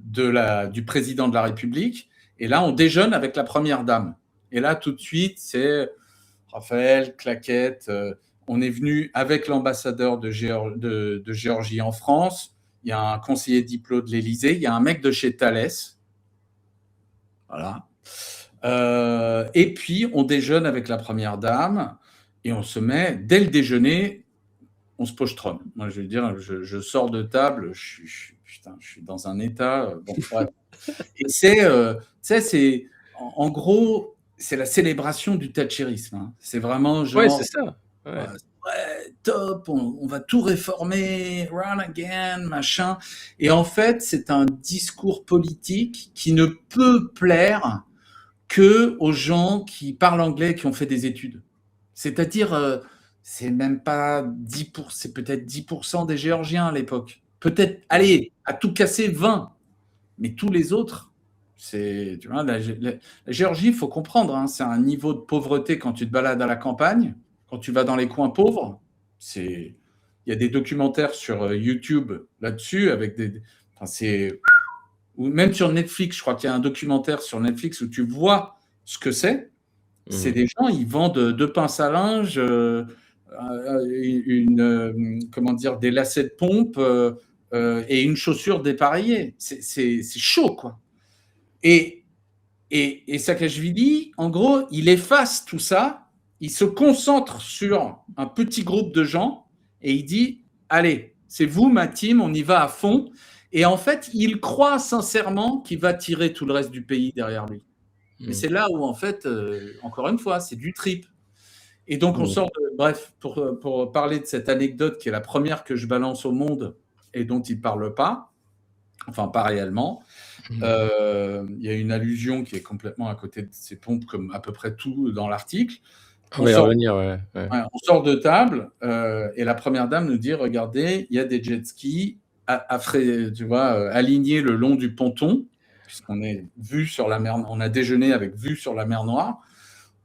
du président de la République. Et là, on déjeune avec la première dame. Et là, tout de suite, c'est Raphaël, claquette. On est venu avec l'ambassadeur de Géorgie en France. Il y a un conseiller diplôme de l'Élysée. Il y a un mec de chez Thales. Voilà. Et puis, on déjeune avec la première dame et on se met, dès le déjeuner, on se pochetronne. Moi, je veux dire, je sors de table, je suis dans un état... bon, bref. Et c'est en gros, c'est la célébration du thatcherisme. Hein. C'est vraiment genre... Ouais, c'est ça. Ouais. Top, on va tout réformer, run again, machin. Et en fait, c'est un discours politique qui ne peut plaire que aux gens qui parlent anglais, qui ont fait des études. C'est-à-dire, c'est même pas 10%, c'est peut-être 10% des Géorgiens à l'époque. Peut-être, allez, à tout casser 20. Mais tous les autres, tu vois, la Géorgie, il faut comprendre, hein, c'est un niveau de pauvreté quand tu te balades à la campagne, quand tu vas dans les coins pauvres. Il y a des documentaires sur YouTube là-dessus, ou même sur Netflix, je crois qu'il y a un documentaire sur Netflix où tu vois ce que c'est. C'est des gens, ils vendent 2 pinces à linge, des lacets de pompe, et une chaussure dépareillée. C'est chaud, quoi. Et Saakashvili, en gros, il efface tout ça, il se concentre sur un petit groupe de gens et il dit « Allez, c'est vous, ma team, on y va à fond ». Et en fait, il croit sincèrement qu'il va tirer tout le reste du pays derrière lui. Mais c'est là où, en fait, encore une fois, c'est du trip. Et donc, on sort de... Bref, pour parler de cette anecdote qui est la première que je balance au monde et dont il ne parle pas, enfin, pas réellement, il y a une allusion qui est complètement à côté de ces pompes, comme à peu près tout dans l'article. On va y revenir, ouais. On sort de table et la première dame nous dit « Regardez, il y a des jet skis tu vois, alignés le long du ponton, puisqu'on est vu sur la mer, on a déjeuné avec vue sur la mer Noire.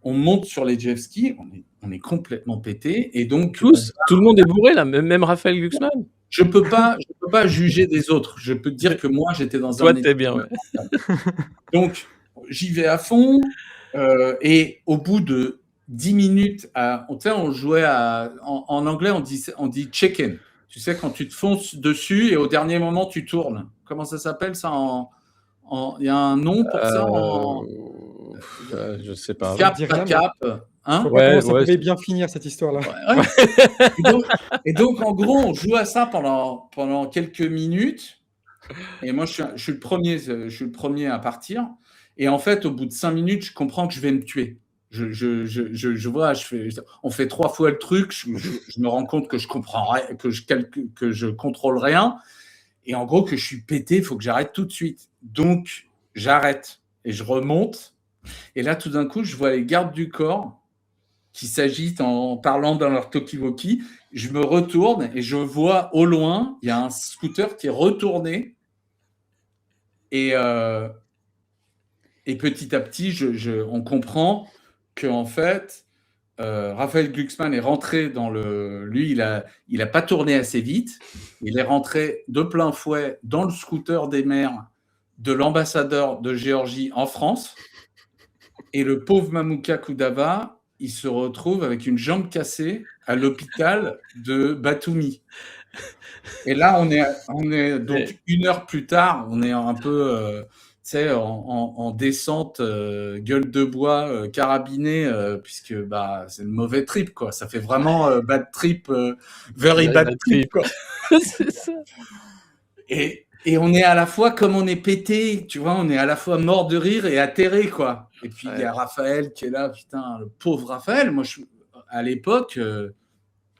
On monte sur les jet skis, on est complètement pété. Et donc, tout le monde est bourré, là, même Raphaël Glucksmann. Je peux pas juger des autres. Je peux te dire que moi, j'étais dans Toi, t'es bien, ouais. Donc, j'y vais à fond. Et au bout de 10 minutes, on jouait en anglais, on dit chicken. Tu sais, quand tu te fonces dessus et au dernier moment, tu tournes. Comment ça s'appelle ça il y a un nom pour ça je sais pas. Cap, pas cap. Hein, ouais, ça pouvait bien finir cette histoire-là. Et donc, en gros, on joue à ça pendant quelques minutes. Et moi, je suis le premier à partir. Et en fait, au bout de 5 minutes, je comprends que je vais me tuer. Je vois, on fait 3 fois le truc. Je me rends compte que je comprends rien, que je contrôle rien. Et en gros, que je suis pété, il faut que j'arrête tout de suite. Donc, j'arrête et je remonte. Et là, tout d'un coup, je vois les gardes du corps qui s'agitent en parlant dans leur talkie-walkie. Je me retourne et je vois au loin, il y a un scooter qui est retourné. Et petit à petit, on comprend qu'en fait, Raphaël Glucksmann est rentré dans le... Lui, il a pas tourné assez vite. Il est rentré de plein fouet dans le scooter des mers de l'ambassadeur de Géorgie en France. Et le pauvre Mamouka Koudava, il se retrouve avec une jambe cassée à l'hôpital de Batumi. Et là, on est donc 1 heure plus tard, on est un peu... tu sais, en descente, gueule de bois, carabinée, puisque c'est le mauvais trip, quoi. Ça fait vraiment bad trip, very bad trip, quoi. C'est ça. Et on est à la fois, comme on est pété, tu vois, on est à la fois mort de rire et atterré, quoi. Et puis, il y a Raphaël qui est là, putain, le pauvre Raphaël. Moi, à l'époque,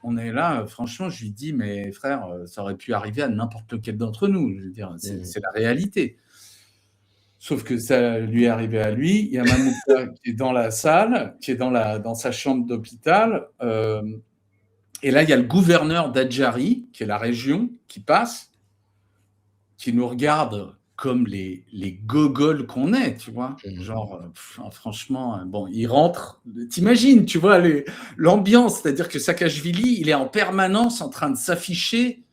on est là, franchement, je lui dis, mais frère, ça aurait pu arriver à n'importe lequel d'entre nous. Je veux dire, c'est la réalité. Sauf que ça lui est arrivé à lui. Il y a Mamouka qui est dans la salle, qui est dans sa chambre d'hôpital. Et là, il y a le gouverneur d'Adjari, qui est la région, qui passe, qui nous regarde comme les gogoles qu'on est, tu vois. Genre, franchement, bon, il rentre. T'imagines, tu vois, l'ambiance. C'est-à-dire que Saakashvili, il est en permanence en train de s'afficher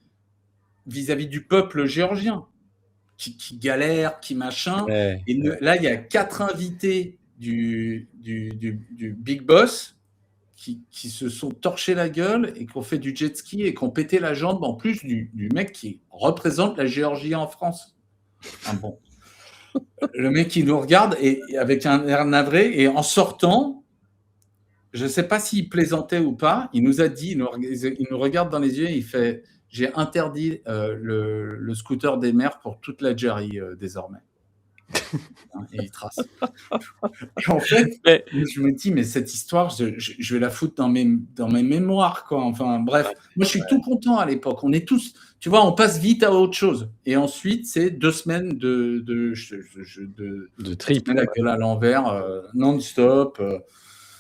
vis-à-vis du peuple géorgien. Qui galère, qui machin. Ouais, et là, il y a 4 invités du Big Boss qui se sont torchés la gueule et qui ont fait du jet ski et qui ont pété la jambe en plus du mec qui représente la Géorgie en France. Ah bon. Le mec qui nous regarde et avec un air navré et en sortant, je ne sais pas s'il plaisantait ou pas, il nous a dit, il nous regarde dans les yeux et il fait... J'ai interdit le scooter des mers pour toute l'Algérie désormais. Et il trace. Et en fait, je me dis, mais cette histoire, je vais la foutre dans mes mémoires, quoi. Enfin, bref, moi, je suis tout content à l'époque. On est tous, tu vois, on passe vite à autre chose. Et ensuite, c'est 2 semaines de trip. La gueule à l'envers, non-stop.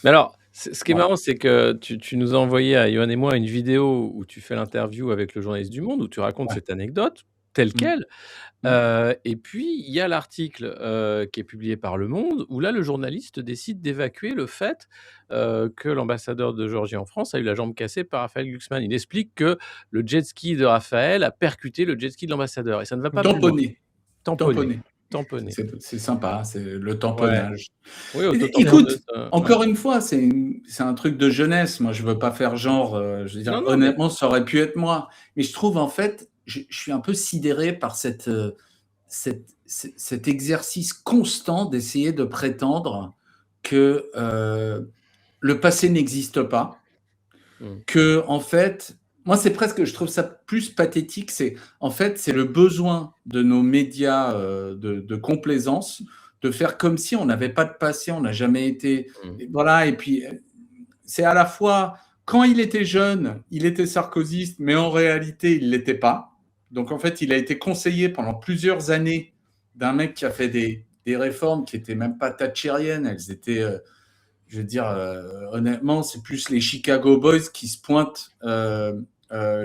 Mais alors, ce qui est marrant, c'est que tu nous as envoyé à Johan et moi une vidéo où tu fais l'interview avec le journaliste du Monde, où tu racontes cette anecdote telle quelle. Et puis, il y a l'article qui est publié par Le Monde, où là, le journaliste décide d'évacuer le fait que l'ambassadeur de Géorgie en France a eu la jambe cassée par Raphaël Glucksmann. Il explique que le jet ski de Raphaël a percuté le jet ski de l'ambassadeur. Et ça ne va pas Tamponné. C'est sympa, c'est le tamponnage. Ouais. Oui, écoute, encore une fois, c'est un truc de jeunesse. Moi, je veux pas faire genre. Je veux dire, honnêtement, ça aurait pu être moi. Mais je trouve, en fait, je suis un peu sidéré par cet exercice constant d'essayer de prétendre que le passé n'existe pas, que en fait, moi c'est presque, je trouve ça plus pathétique, c'est en fait c'est le besoin de nos médias de complaisance de faire comme si on n'avait pas de passé, on n'a jamais été, voilà, et puis c'est à la fois quand il était jeune, il était sarkozyste, mais en réalité il l'était pas. Donc en fait, il a été conseiller pendant plusieurs années d'un mec qui a fait des réformes qui étaient même pas thatchériennes, elles étaient je veux dire, honnêtement, c'est plus les Chicago Boys qui se pointent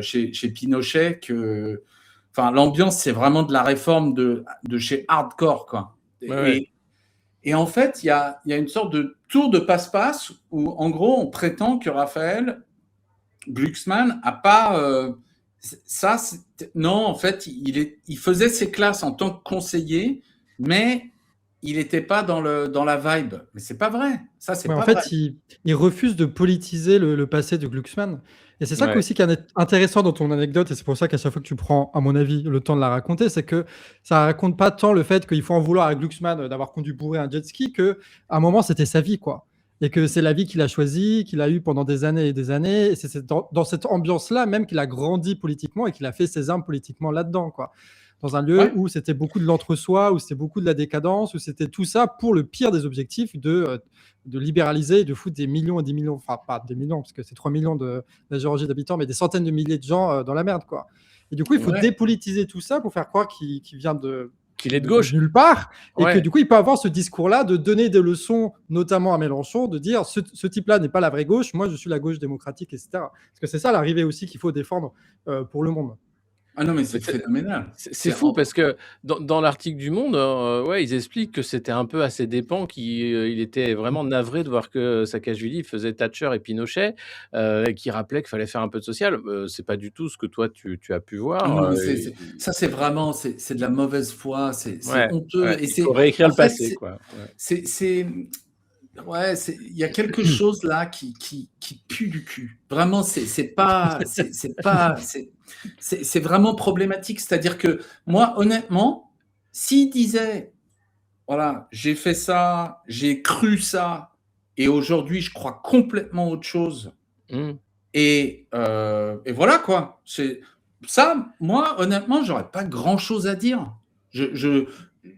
chez Pinochet que. Enfin, l'ambiance, c'est vraiment de la réforme de chez Hardcore, quoi. Ouais. Et en fait, il y a une sorte de tour de passe-passe où, en gros, on prétend que Raphaël Glucksmann a pas. Ça, non, en fait, il faisait ses classes en tant que conseiller, mais il n'était pas dans la vibe. Mais c'est pas vrai. Ça, c'est Ouais, en pas vrai. fait, il refuse de politiser le passé de Glucksmann. Et c'est ça Ouais. aussi qui est intéressant dans ton anecdote, et c'est pour ça qu'à chaque fois que tu prends, à mon avis, le temps de la raconter, c'est que ça raconte pas tant le fait qu'il faut en vouloir à Glucksmann d'avoir conduit bourré un jet ski, qu'à un moment, c'était sa vie, quoi. Et que c'est la vie qu'il a choisie, qu'il a eue pendant des années et des années. Et c'est dans cette ambiance-là même qu'il a grandi politiquement et qu'il a fait ses armes politiquement là-dedans, quoi. Dans un lieu Ouais. où c'était beaucoup de l'entre-soi, où c'était beaucoup de la décadence, où c'était tout ça pour le pire des objectifs de libéraliser, de foutre des millions et des millions, enfin pas des millions, parce que c'est 3 millions de la Géorgie d'habitants, mais des centaines de milliers de gens dans la merde, quoi. Et du coup, il faut Ouais. dépolitiser tout ça pour faire croire qu'il vient Qu'il est de gauche. nulle part, et Ouais. que du coup, il peut avoir ce discours-là de donner des leçons, notamment à Mélenchon, de dire ce type-là n'est pas la vraie gauche, moi je suis la gauche démocratique, etc. Parce que c'est ça l'arrivée aussi qu'il faut défendre pour le monde. Ah non, mais c'est phénoménal. C'est fou parce que dans l'article du Monde, ouais, ils expliquent que c'était un peu à ses dépens, qu'il était vraiment navré de voir que Saakashvili faisait Thatcher et Pinochet, et qui rappelait qu'il fallait faire un peu de social. C'est pas du tout ce que toi tu as pu Ah voir. non, mais ça, c'est vraiment, c'est de la mauvaise foi, c'est Ouais, honteux. ouais, Et il c'est, faut réécrire en le fait, passé, quoi. Ouais. ouais, il y a quelque chose là qui pue du cul. Vraiment, c'est vraiment problématique. C'est-à-dire que moi, honnêtement, s'il disait, voilà, j'ai fait ça, j'ai cru ça, et aujourd'hui, je crois complètement autre chose. Et voilà quoi. C'est ça. Moi, honnêtement, j'aurais pas grand-chose à dire.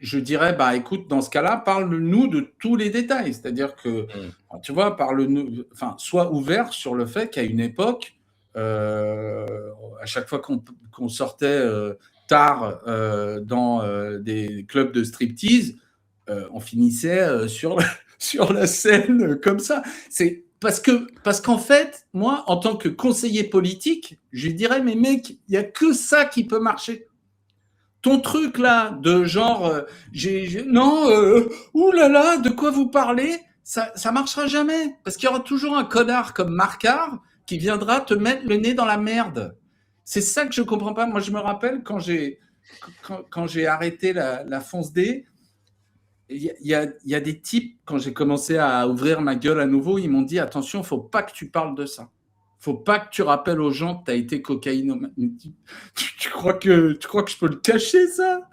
Je dirais, bah écoute, dans ce cas-là, parle-nous de tous les détails. C'est-à-dire que, tu vois, parle-nous, enfin, sois ouvert sur le fait qu'à une époque, à chaque fois qu'on sortait tard dans des clubs de striptease, on finissait sur la scène comme ça. C'est parce qu'en fait, moi, en tant que conseiller politique, je lui dirais, mais mec, il n'y a que ça qui peut marcher. Ton truc là, de genre, non, oulala, de quoi vous parlez, ça marchera jamais. Parce qu'il y aura toujours un connard comme Marcard qui viendra te mettre le nez dans la merde. C'est ça que je comprends pas. Moi, je me rappelle quand j'ai arrêté la Fonce D, il y a des types, quand j'ai commencé à ouvrir ma gueule à nouveau, ils m'ont dit, attention, faut pas que tu parles de ça. Faut pas que tu rappelles aux gens que tu as été cocaïnomane. Tu crois que je peux le cacher, ça?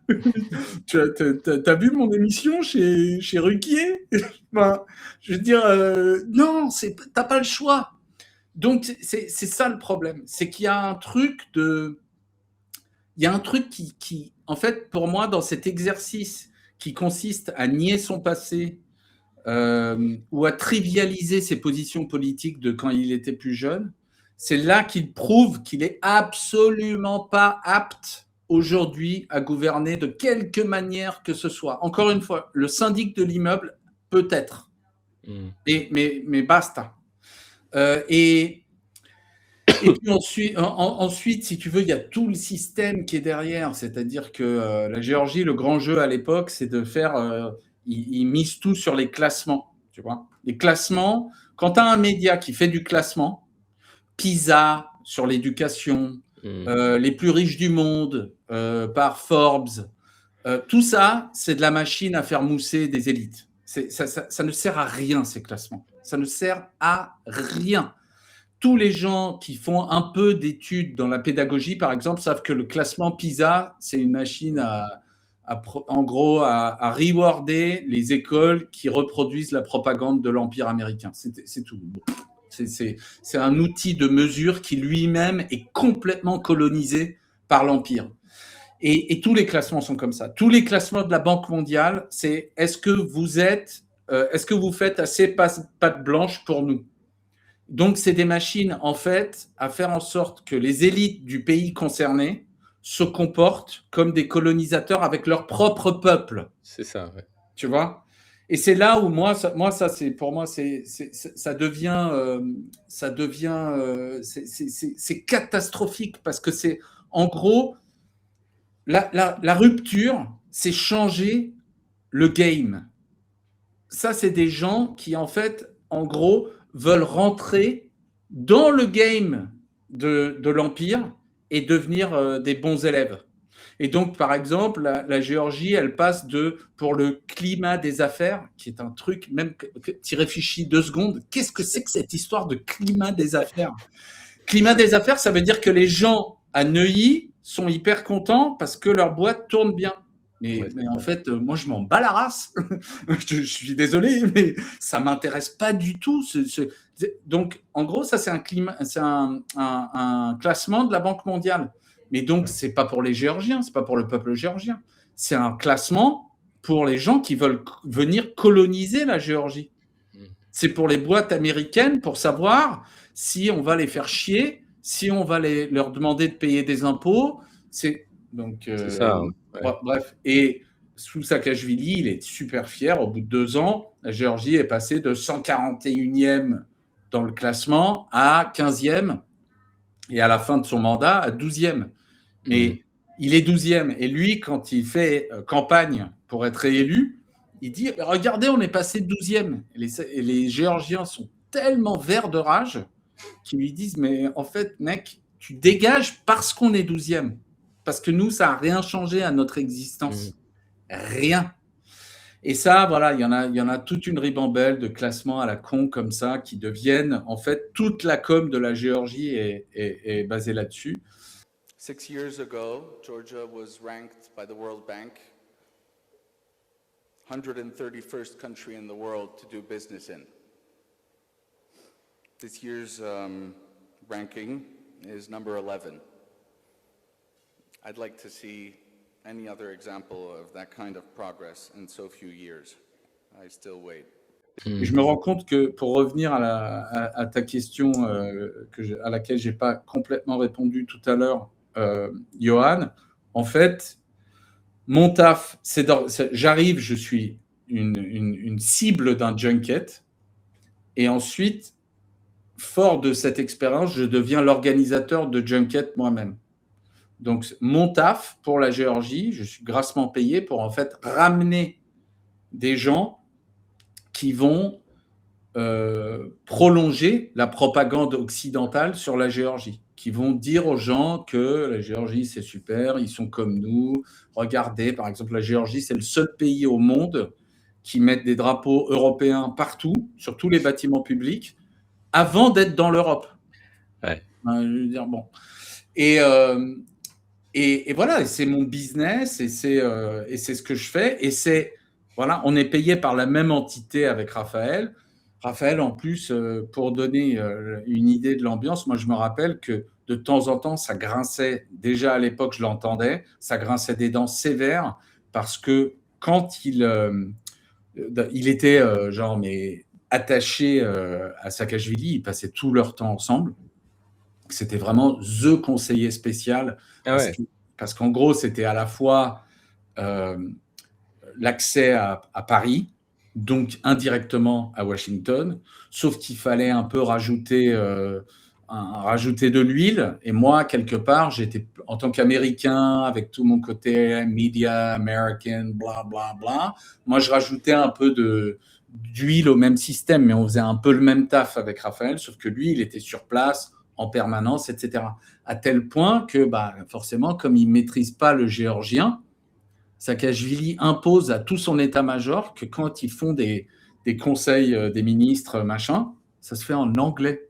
T'as vu mon émission chez Ruquier? Ben, je veux dire, non, t'as pas le choix. Donc, c'est ça le problème. C'est qu'il y a un truc qui, en fait, pour moi, dans cet exercice qui consiste à nier son passé ou à trivialiser ses positions politiques de quand il était plus jeune, c'est là qu'il prouve qu'il est absolument pas apte aujourd'hui à gouverner de quelque manière que ce soit. Encore une fois, le syndic de l'immeuble, peut-être. Mais basta. Et puis ensuite, si tu veux, il y a tout le système qui est derrière. C'est-à-dire que la Géorgie, le grand jeu à l'époque, c'est de faire... ils misent tout sur les classements. Tu vois, les classements, quand tu as un média qui fait du classement, PISA sur l'éducation, les plus riches du monde par Forbes, tout ça, c'est de la machine à faire mousser des élites. Ça ne sert à rien, ces classements. Ça ne sert à rien. tous les gens qui font un peu d'études dans la pédagogie, par exemple, savent que le classement PISA, c'est une machine en gros, à rewarder les écoles qui reproduisent la propagande de l'Empire américain. C'est tout. C'est un outil de mesure qui lui-même est complètement colonisé par l'Empire. Et tous les classements sont comme ça. Tous les classements de la Banque mondiale, c'est est-ce que vous faites assez patte blanche pour nous? Donc, c'est des machines, en fait, à faire en sorte que les élites du pays concerné se comportent comme des colonisateurs avec leur propre peuple. C'est ça, ouais. Tu vois? Et c'est là où ça c'est pour moi, ça devient, c'est catastrophique parce que c'est, en gros, la rupture, c'est changer le game. Ça, c'est des gens qui, en fait, en gros, veulent rentrer dans le game de l'Empire et devenir des bons élèves. Et donc, par exemple, la Géorgie, elle passe pour le climat des affaires, qui est un truc, même que tu réfléchis 2 secondes, qu'est-ce que c'est que cette histoire de climat des affaires? Climat des affaires, ça veut dire que les gens à Neuilly sont hyper contents parce que leur boîte tourne bien. Mais en fait, moi, je m'en bats la race. Je suis désolé, mais ça ne m'intéresse pas du tout. Donc, en gros, ça, c'est un classement de la Banque mondiale. Mais donc, ce n'est pas pour les Géorgiens, ce n'est pas pour le peuple géorgien. C'est un classement pour les gens qui veulent venir coloniser la Géorgie. C'est pour les boîtes américaines pour savoir si on va les faire chier, si on va leur demander de payer des impôts. C'est ça. Ouais. Bref. Et sous Saakashvili, il est super fier. Au bout de 2 ans, la Géorgie est passée de 141e dans le classement à 15e. Et à la fin de son mandat, à 12e. Mais il est 12e. Et lui, quand il fait campagne pour être réélu, il dit « Regardez, on est passé 12e. » Et les Géorgiens sont tellement verts de rage qu'ils lui disent « Mais en fait, mec, tu dégages parce qu'on est 12e. Parce que nous, ça n'a rien changé à notre existence. Rien. » Et ça, voilà, il y en a toute une ribambelle de classements à la con comme ça qui deviennent, en fait, toute la com de la Géorgie est basée là-dessus. 6 years ago, Georgia was ranked by the World Bank 131st country in the world to do business in. This year's ranking is number 11. I'd like to see any other example of that kind of progress in so few years. I still wait. Et je me rends compte que, pour revenir à ta question à laquelle je n'ai pas complètement répondu tout à l'heure, Johan, en fait, mon taf, j'arrive, je suis une cible d'un junket, et ensuite, fort de cette expérience, je deviens l'organisateur de junket moi-même. Donc, mon taf pour la Géorgie, je suis grassement payé pour en fait ramener des gens qui vont prolonger la propagande occidentale sur la Géorgie, qui vont dire aux gens que la Géorgie, c'est super, ils sont comme nous. Regardez, par exemple, la Géorgie, c'est le seul pays au monde qui met des drapeaux européens partout, sur tous les bâtiments publics, avant d'être dans l'Europe. Ouais. Je veux dire, bon. Et voilà, c'est mon business et c'est ce que je fais. Et c'est, voilà, on est payé par la même entité avec Raphaël. Raphaël, en plus, pour donner une idée de l'ambiance, moi, je me rappelle que de temps en temps, ça grinçait. Déjà à l'époque, je l'entendais. Ça grinçait des dents sévères parce que quand il était attaché à Saakashvili, ils passaient tout leur temps ensemble. C'était vraiment the conseiller spécial. Parce qu'en gros, c'était à la fois l'accès à Paris, donc indirectement à Washington, sauf qu'il fallait un peu rajouter de l'huile. Et moi, quelque part, j'étais, en tant qu'Américain, avec tout mon côté media, American, bla, bla, bla, moi, je rajoutais un peu d'huile au même système, mais on faisait un peu le même taf avec Raphaël, sauf que lui, il était sur place en permanence, etc. À tel point que, forcément, comme il ne maîtrise pas le géorgien, Saakashvili impose à tout son état-major que quand ils font des conseils des ministres, machin, ça se fait en anglais.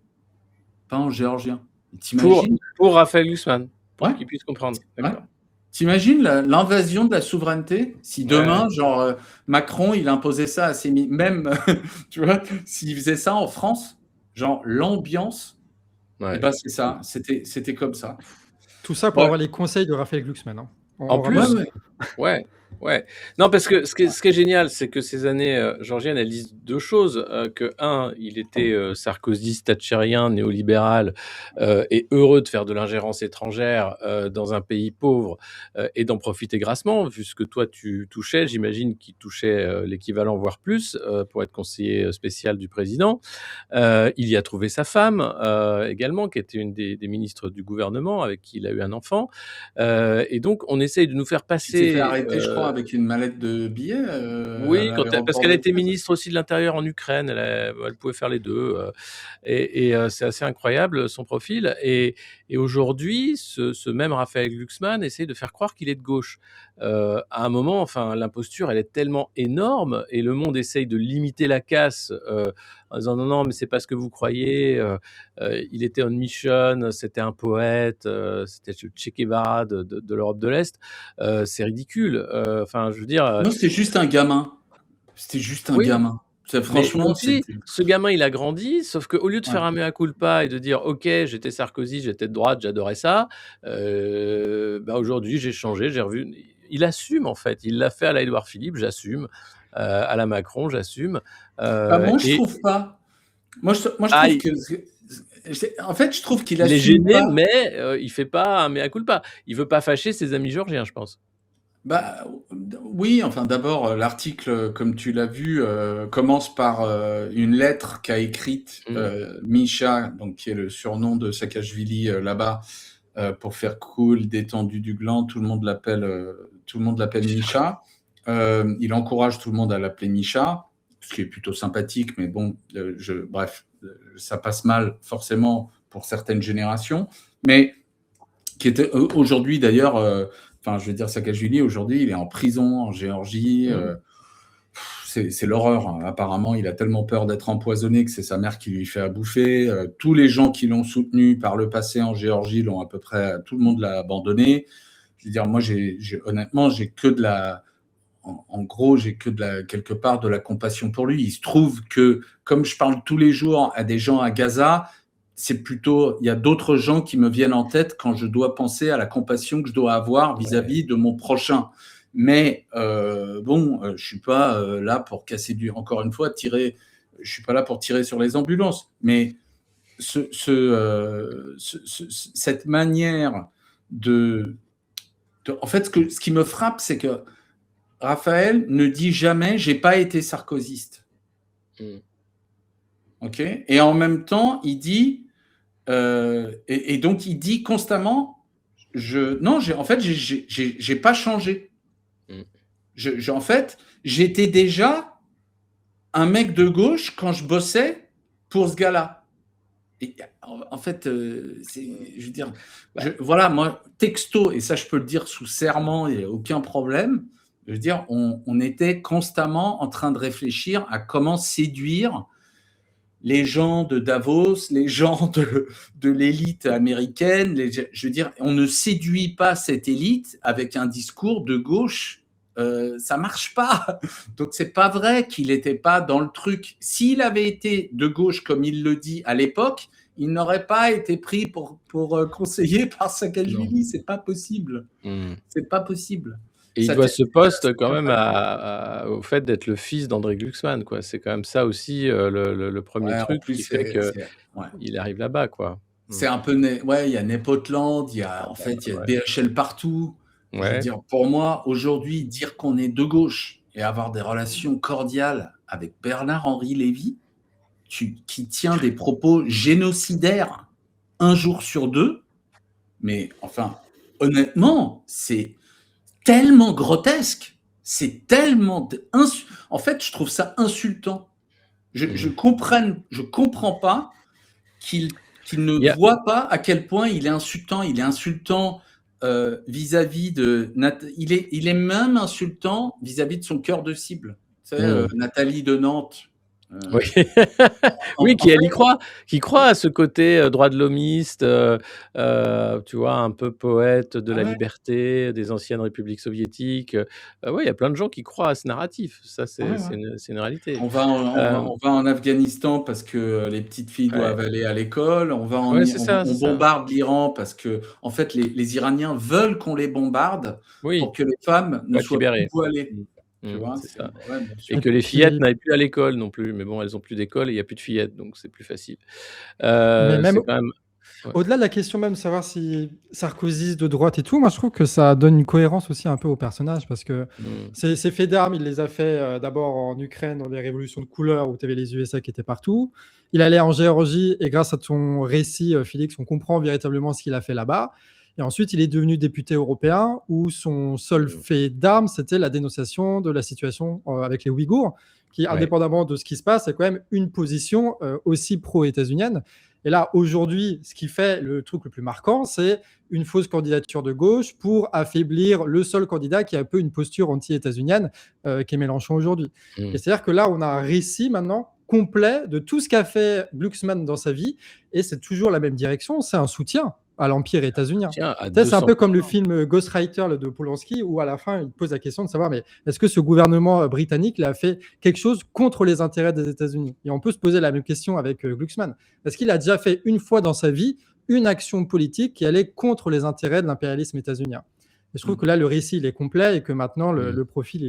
pas en géorgien. Pour, T'imagines pour Raphaël Glucksmann, pour Ouais. qu'il puisse comprendre. Ouais. D'accord. T'imagines l'invasion de la souveraineté si demain, Ouais. genre Macron, il imposait ça à ses même, tu vois, s'il faisait ça en France, genre l'ambiance, Ouais. et ben c'est ça, c'était comme ça. Tout ça pour Ouais. avoir les conseils de Raphaël Glucksmann. Hein. En plus, rappelle. Ouais. ouais. Non, parce que ce qui est génial, c'est que ces années georgiennes, elles disent deux choses. Que un, il était sarkozyste, thatchérien, néolibéral, et heureux de faire de l'ingérence étrangère dans un pays pauvre et d'en profiter grassement, vu ce que toi tu touchais. J'imagine qu'il touchait l'équivalent, voire plus, pour être conseiller spécial du président. Il y a trouvé sa femme également, qui était une des ministres du gouvernement, avec qui il a eu un enfant. Et donc, on essaye de nous faire Il s'est fait passer. arrêter, je crois, avec une mallette de billets. Oui, à parce l'aéroport qu'elle de était Kiev. ministre aussi de l'Intérieur en Ukraine, elle pouvait faire les deux. Et c'est assez incroyable son profil. Et aujourd'hui, ce même Raphaël Glucksmann essaie de faire croire qu'il est de gauche. À un moment, enfin, l'imposture, elle est tellement énorme et le monde essaye de limiter la casse en disant non, mais c'est pas ce que vous croyez. Il était on mission, c'était un poète, c'était le Che Guevara de l'Europe de l'Est. C'est ridicule. Enfin, je veux dire. Non, c'était juste un gamin. C'était juste un Oui. gamin. Mais Franchement, comme tu dis, c'était. ce gamin, il a grandi, sauf qu'au lieu de faire Ouais. un mea culpa et de dire ok, j'étais Sarkozy, j'étais de droite, j'adorais ça, aujourd'hui j'ai changé, j'ai revu. Il assume en fait, il l'a fait à la Édouard Philippe, j'assume, à la Macron, j'assume. Moi, je Et trouve pas. Moi, je Ah, trouve que. En fait, je trouve qu'il il est assume gêné, pas. mais il fait pas un mea culpa. Il veut pas fâcher ses amis georgiens, je pense. Bah, oui, enfin, d'abord, l'article, comme tu l'as vu, commence par une lettre qu'a écrite Misha, donc qui est le surnom de Saakashvili là-bas, pour faire cool, détendu du gland. Tout le monde l'appelle Misha. Il encourage tout le monde à l'appeler Misha, ce qui est plutôt sympathique, mais bon, bref, ça passe mal forcément pour certaines générations, mais qui était aujourd'hui d'ailleurs. Enfin, je veux dire, Saakashvili, aujourd'hui, il est en prison en Géorgie. C'est l'horreur. Hein. Apparemment, il a tellement peur d'être empoisonné que c'est sa mère qui lui fait à bouffer. Tous les gens qui l'ont soutenu par le passé en Géorgie l'ont à peu près... Tout le monde l'a abandonné. Je veux dire, moi, honnêtement, j'ai que de la... En gros, j'ai que quelque part de la compassion pour lui. Il se trouve que, comme je parle tous les jours à des gens à Gaza, c'est plutôt, il y a d'autres gens qui me viennent en tête quand je dois penser à la compassion que je dois avoir vis-à-vis de mon prochain. Mais je suis pas là pour casser encore une fois, je suis pas là pour tirer sur les ambulances. Mais cette manière en fait, ce qui me frappe, c'est que Raphaël ne dit jamais « j'ai pas été sarkozyste ». Ok. Et en même temps, il dit et donc il dit constamment en fait j'ai pas changé. En fait, j'étais déjà un mec de gauche quand je bossais pour ce gars-là. Et, en fait, je veux dire, voilà, moi, texto, et ça je peux le dire sous serment, il n'y a aucun problème. Je veux dire, on était constamment en train de réfléchir à comment séduire les gens de Davos, les gens de l'élite américaine. Je veux dire, on ne séduit pas cette élite avec un discours de gauche. Ça marche pas. Donc, c'est pas vrai qu'il n'était pas dans le truc. S'il avait été de gauche, comme il le dit à l'époque, il n'aurait pas été pris pour conseiller par Saakashvili. C'est pas possible. C'est pas possible. Et il doit ce poste quand même au fait d'être le fils d'André Glucksmann, quoi. C'est quand même ça aussi le premier truc qui fait qu'il arrive là-bas, quoi. C'est un peu, il y a Nepotland, il y a BHL partout. Je veux dire, pour moi, aujourd'hui, dire qu'on est de gauche et avoir des relations cordiales avec Bernard-Henri Lévy, qui tient des propos génocidaires un jour sur deux, mais enfin, honnêtement, c'est tellement grotesque, c'est tellement... En fait, je trouve ça insultant. Je comprends pas qu'il ne voit pas à quel point il est insultant. Il est insultant vis-à-vis de... Il est même insultant vis-à-vis de son cœur de cible. Tu sais, Nathalie de Nantes, Oui, En, oui, en fait, qui croit à ce côté droit de l'homiste, tu vois, un peu poète de ah la ouais, liberté des anciennes républiques soviétiques. Ouais, il y a plein de gens qui croient à ce narratif. Ça, ouais, ouais. c'est une réalité. On va en Afghanistan parce que les petites filles Ouais, doivent aller à l'école. ouais, c'est ça, On c'est ça. bombarde l'Iran parce que, en fait, les Iraniens veulent qu'on les bombarde pour Oui, que les femmes ne pour être soient plus libérés. voilées. Mmh. Tu Mmh, vois, c'est ça. ouais, bien Et sûr. Et que les fillettes puis, n'aillent plus à l'école non plus. Mais bon, elles ont plus d'école et il y a plus de fillettes, donc c'est plus facile. mais même C'est quand même ouais. au-delà de la question même de savoir si Sarkozy est de droite et tout, moi je trouve que ça donne une cohérence aussi un peu au personnage parce que Mmh. ces faits d'armes, il les a fait d'abord en Ukraine dans les révolutions de couleur où tu avais les USA qui étaient partout. Il allait en Géorgie et grâce à ton récit, Félix, on comprend véritablement ce qu'il a fait là-bas. Et ensuite, il est devenu député européen où son seul Mmh. fait d'armes, c'était la dénonciation de la situation avec les Ouïghours, qui, Ouais. indépendamment de ce qui se passe, est quand même une position aussi pro-états-unienne. Et là, aujourd'hui, ce qui fait le truc le plus marquant, c'est une fausse candidature de gauche pour affaiblir le seul candidat qui a un peu une posture anti-états-unienne, qui est Mélenchon aujourd'hui. Mmh. Et c'est-à-dire que là, on a un récit maintenant complet de tout ce qu'a fait Glucksmann dans sa vie, et c'est toujours la même direction, c'est un soutien à l'empire états-unien. Tiens, à Tu sais, c'est un 200. peu comme le film Ghostwriter de Polanski, où à la fin, il pose la question de savoir, mais est-ce que ce gouvernement britannique a fait quelque chose contre les intérêts des États-Unis? Et on peut se poser la même question avec Glucksmann. Est-ce qu'il a déjà fait une fois dans sa vie une action politique qui allait contre les intérêts de l'impérialisme états-unien? Et je trouve Mm. que là, le récit, il est complet et que maintenant, Mmh. le profil,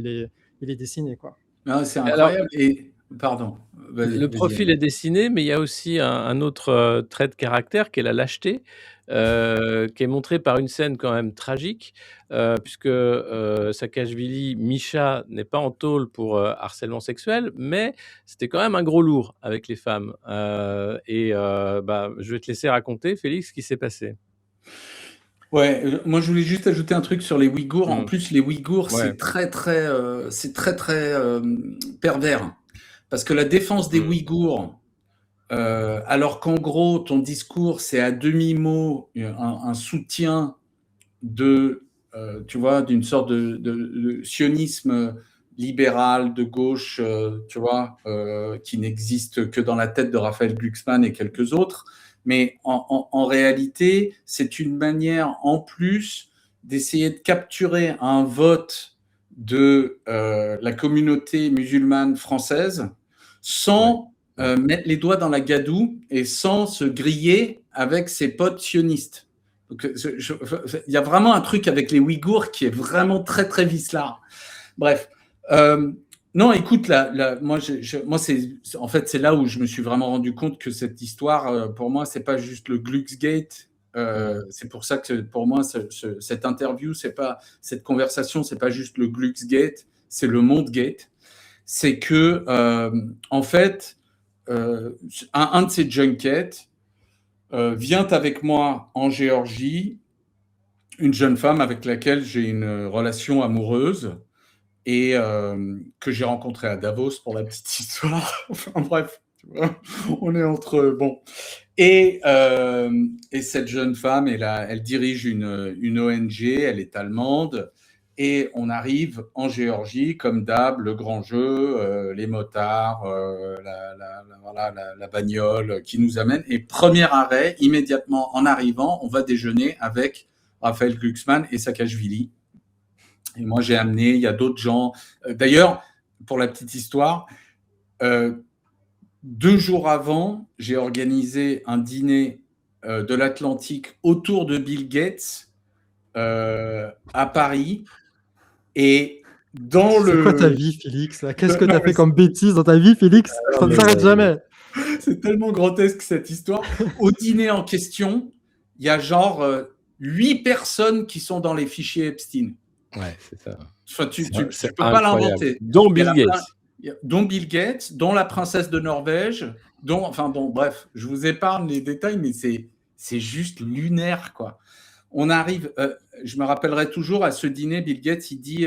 il est dessiné, quoi. Ah, c'est Et alors, incroyable. Et pardon, le vas-y. profil est dessiné, mais il y a aussi un autre, trait de caractère qui est la lâcheté, qui est montrée par une scène quand même tragique, puisque, Saakashvili, Misha n'est pas en tôle pour, harcèlement sexuel, mais c'était quand même un gros lourd avec les femmes, bah, je vais te laisser raconter, Félix, ce qui s'est passé. Ouais, moi je voulais juste ajouter un truc sur les Ouïghours. En Mmh. plus, les Ouïghours, Ouais. c'est très très pervers. Parce que la défense des Mmh. Ouïghours, alors qu'en gros, ton discours, c'est à demi-mot un soutien tu vois, d'une sorte de sionisme libéral de gauche, tu vois, qui n'existe que dans la tête de Raphaël Glucksmann et quelques autres. Mais en réalité, c'est une manière en plus d'essayer de capturer un vote de la communauté musulmane française sans mettre les doigts dans la gadoue et sans se griller avec ses potes sionistes. Donc, il y a vraiment un truc avec les Ouïghours qui est vraiment très très vicelard. Bref, non, écoute, moi, en fait, c'est là où je me suis vraiment rendu compte que cette histoire, pour moi, c'est pas juste le Glucksgate. C'est pour ça que pour moi, cette interview, cette conversation, c'est pas juste le Glucksgate, c'est le Mondegate. C'est que, en fait, un de ces junkets vient avec moi en Géorgie une jeune femme avec laquelle j'ai une relation amoureuse et que j'ai rencontrée à Davos pour la petite histoire. Enfin bref, tu vois, on est entre bon. Et cette jeune femme, elle dirige une ONG, elle est allemande. Et on arrive en Géorgie, comme d'hab, le grand jeu, les motards, la bagnole qui nous amène. Et premier arrêt, immédiatement en arrivant, on va déjeuner avec Raphaël Glucksmann et Saakashvili. Et moi, j'ai amené, il y a d'autres gens. D'ailleurs, pour la petite histoire, 2 jours avant, j'ai organisé un dîner de l'Atlantique autour de Bill Gates à Paris. Et dans C'est quoi ta le. vie, Félix là? Qu'est-ce que Non, tu as mais fait comme bêtise dans ta vie, Félix? Ça ne s'arrête jamais. c'est tellement grotesque cette histoire. Au dîner en question, il y a genre 8 personnes qui sont dans les fichiers Epstein. Ouais, c'est ça. Enfin, tu C'est peux pas incroyable. l'inventer. Dont Il y Bill a Gates. dont Bill Gates, dont la princesse de Norvège, enfin bon, bref, je vous épargne les détails, mais c'est juste lunaire, quoi. On arrive, je me rappellerai toujours à ce dîner, Bill Gates, il dit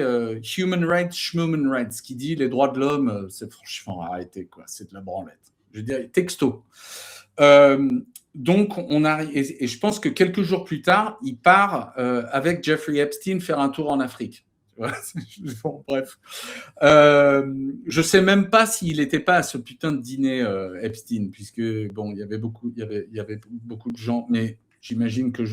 Human rights, schmuman rights, qui dit les droits de l'homme, c'est franchement arrêté, quoi, c'est de la branlette. Je veux dire, texto. Donc, on arrive, et je pense que quelques jours plus tard, il part avec Jeffrey Epstein faire un tour en Afrique. Voilà, bon, bref. Je sais même pas s'il n'était pas à ce putain de dîner Epstein, puisque bon, il y avait beaucoup de gens, mais j'imagine que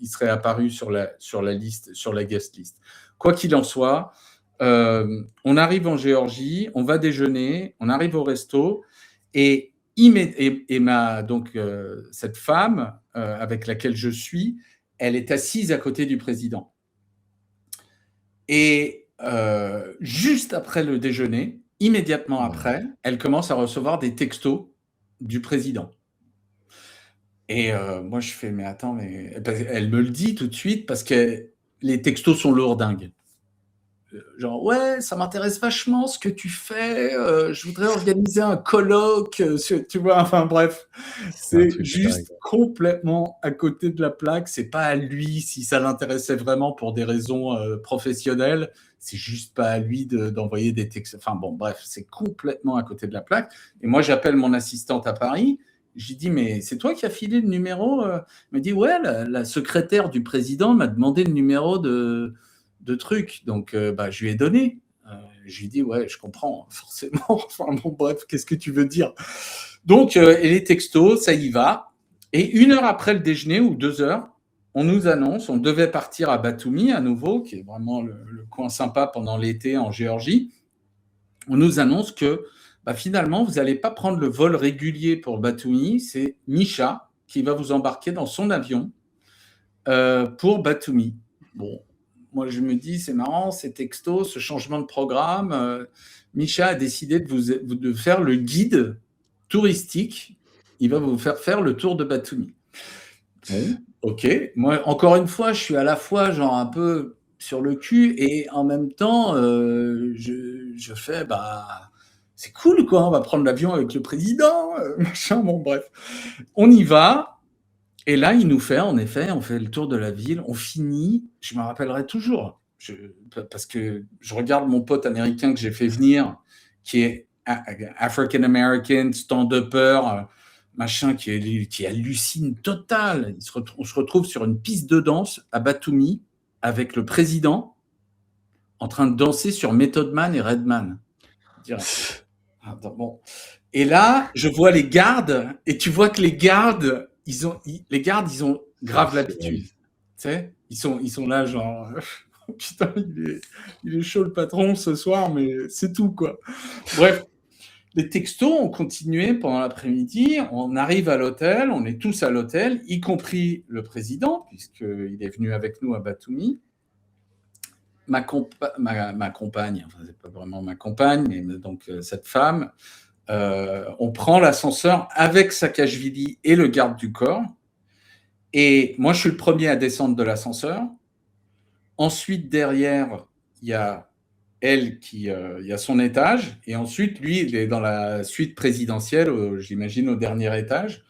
il serait apparu sur la liste, sur la guest list. Quoi qu'il en soit, on arrive en Géorgie, on va déjeuner, on arrive au resto, et donc cette femme avec laquelle je suis, elle est assise à côté du président. Et juste après le déjeuner, immédiatement après, elle commence à recevoir des textos du président. Et moi, je fais, mais attends, mais elle me le dit tout de suite parce que les textos sont lourdingues. Genre, ouais, ça m'intéresse vachement ce que tu fais. Je voudrais organiser un colloque. Tu vois, enfin bref, c'est juste complètement à côté de la plaque. C'est pas à lui si ça l'intéressait vraiment pour des raisons professionnelles. C'est juste pas à lui d'envoyer des textes. Enfin bon, bref, c'est complètement à côté de la plaque. Et moi, j'appelle mon assistante à Paris. J'ai dit, mais c'est toi qui as filé le numéro? Elle me dit, ouais, la secrétaire du président m'a demandé le numéro de trucs. Donc, je lui ai donné. Je lui ai dit, ouais, je comprends, forcément. Enfin, bon, bref, qu'est-ce que tu veux dire? Donc, et les textos, ça y va. Et 1 heure après le déjeuner, ou 2 heures, on nous annonce, on devait partir à Batumi à nouveau, qui est vraiment le coin sympa pendant l'été en Géorgie. On nous annonce que finalement, vous n'allez pas prendre le vol régulier pour Batumi. C'est Misha qui va vous embarquer dans son avion pour Batumi. Bon, moi, je me dis, c'est marrant, ces textos, ce changement de programme. Misha a décidé de faire le guide touristique. Il va vous faire le tour de Batumi. Bon, ok. Moi, encore une fois, je suis à la fois genre un peu sur le cul et en même temps, je fais, c'est cool, quoi. On va prendre l'avion avec le président, machin. Bon, bref. On y va. Et là, il nous fait, en effet, on fait le tour de la ville, on finit, je me rappellerai toujours, parce que je regarde mon pote américain que j'ai fait venir, qui est African-American, stand-upper, machin, qui hallucine total. On se retrouve sur une piste de danse à Batumi avec le président en train de danser sur Method Man et Redman. Bon. Et là, je vois les gardes, et tu vois que les gardes, ils ont grave l'habitude. Tu sais, ils sont là, genre, putain, il est chaud le patron ce soir, mais c'est tout, quoi. Bref, les textos ont continué pendant l'après-midi. On arrive à l'hôtel, on est tous à l'hôtel, y compris le président, puisqu'il est venu avec nous à Batumi. Ma compagne, enfin, c'est pas vraiment ma compagne, mais donc cette femme, on prend l'ascenseur avec Saakashvili et le garde du corps. Et moi, je suis le premier à descendre de l'ascenseur. Ensuite, derrière, il y a elle il y a son étage. Et ensuite, lui, il est dans la suite présidentielle, j'imagine, au dernier étage.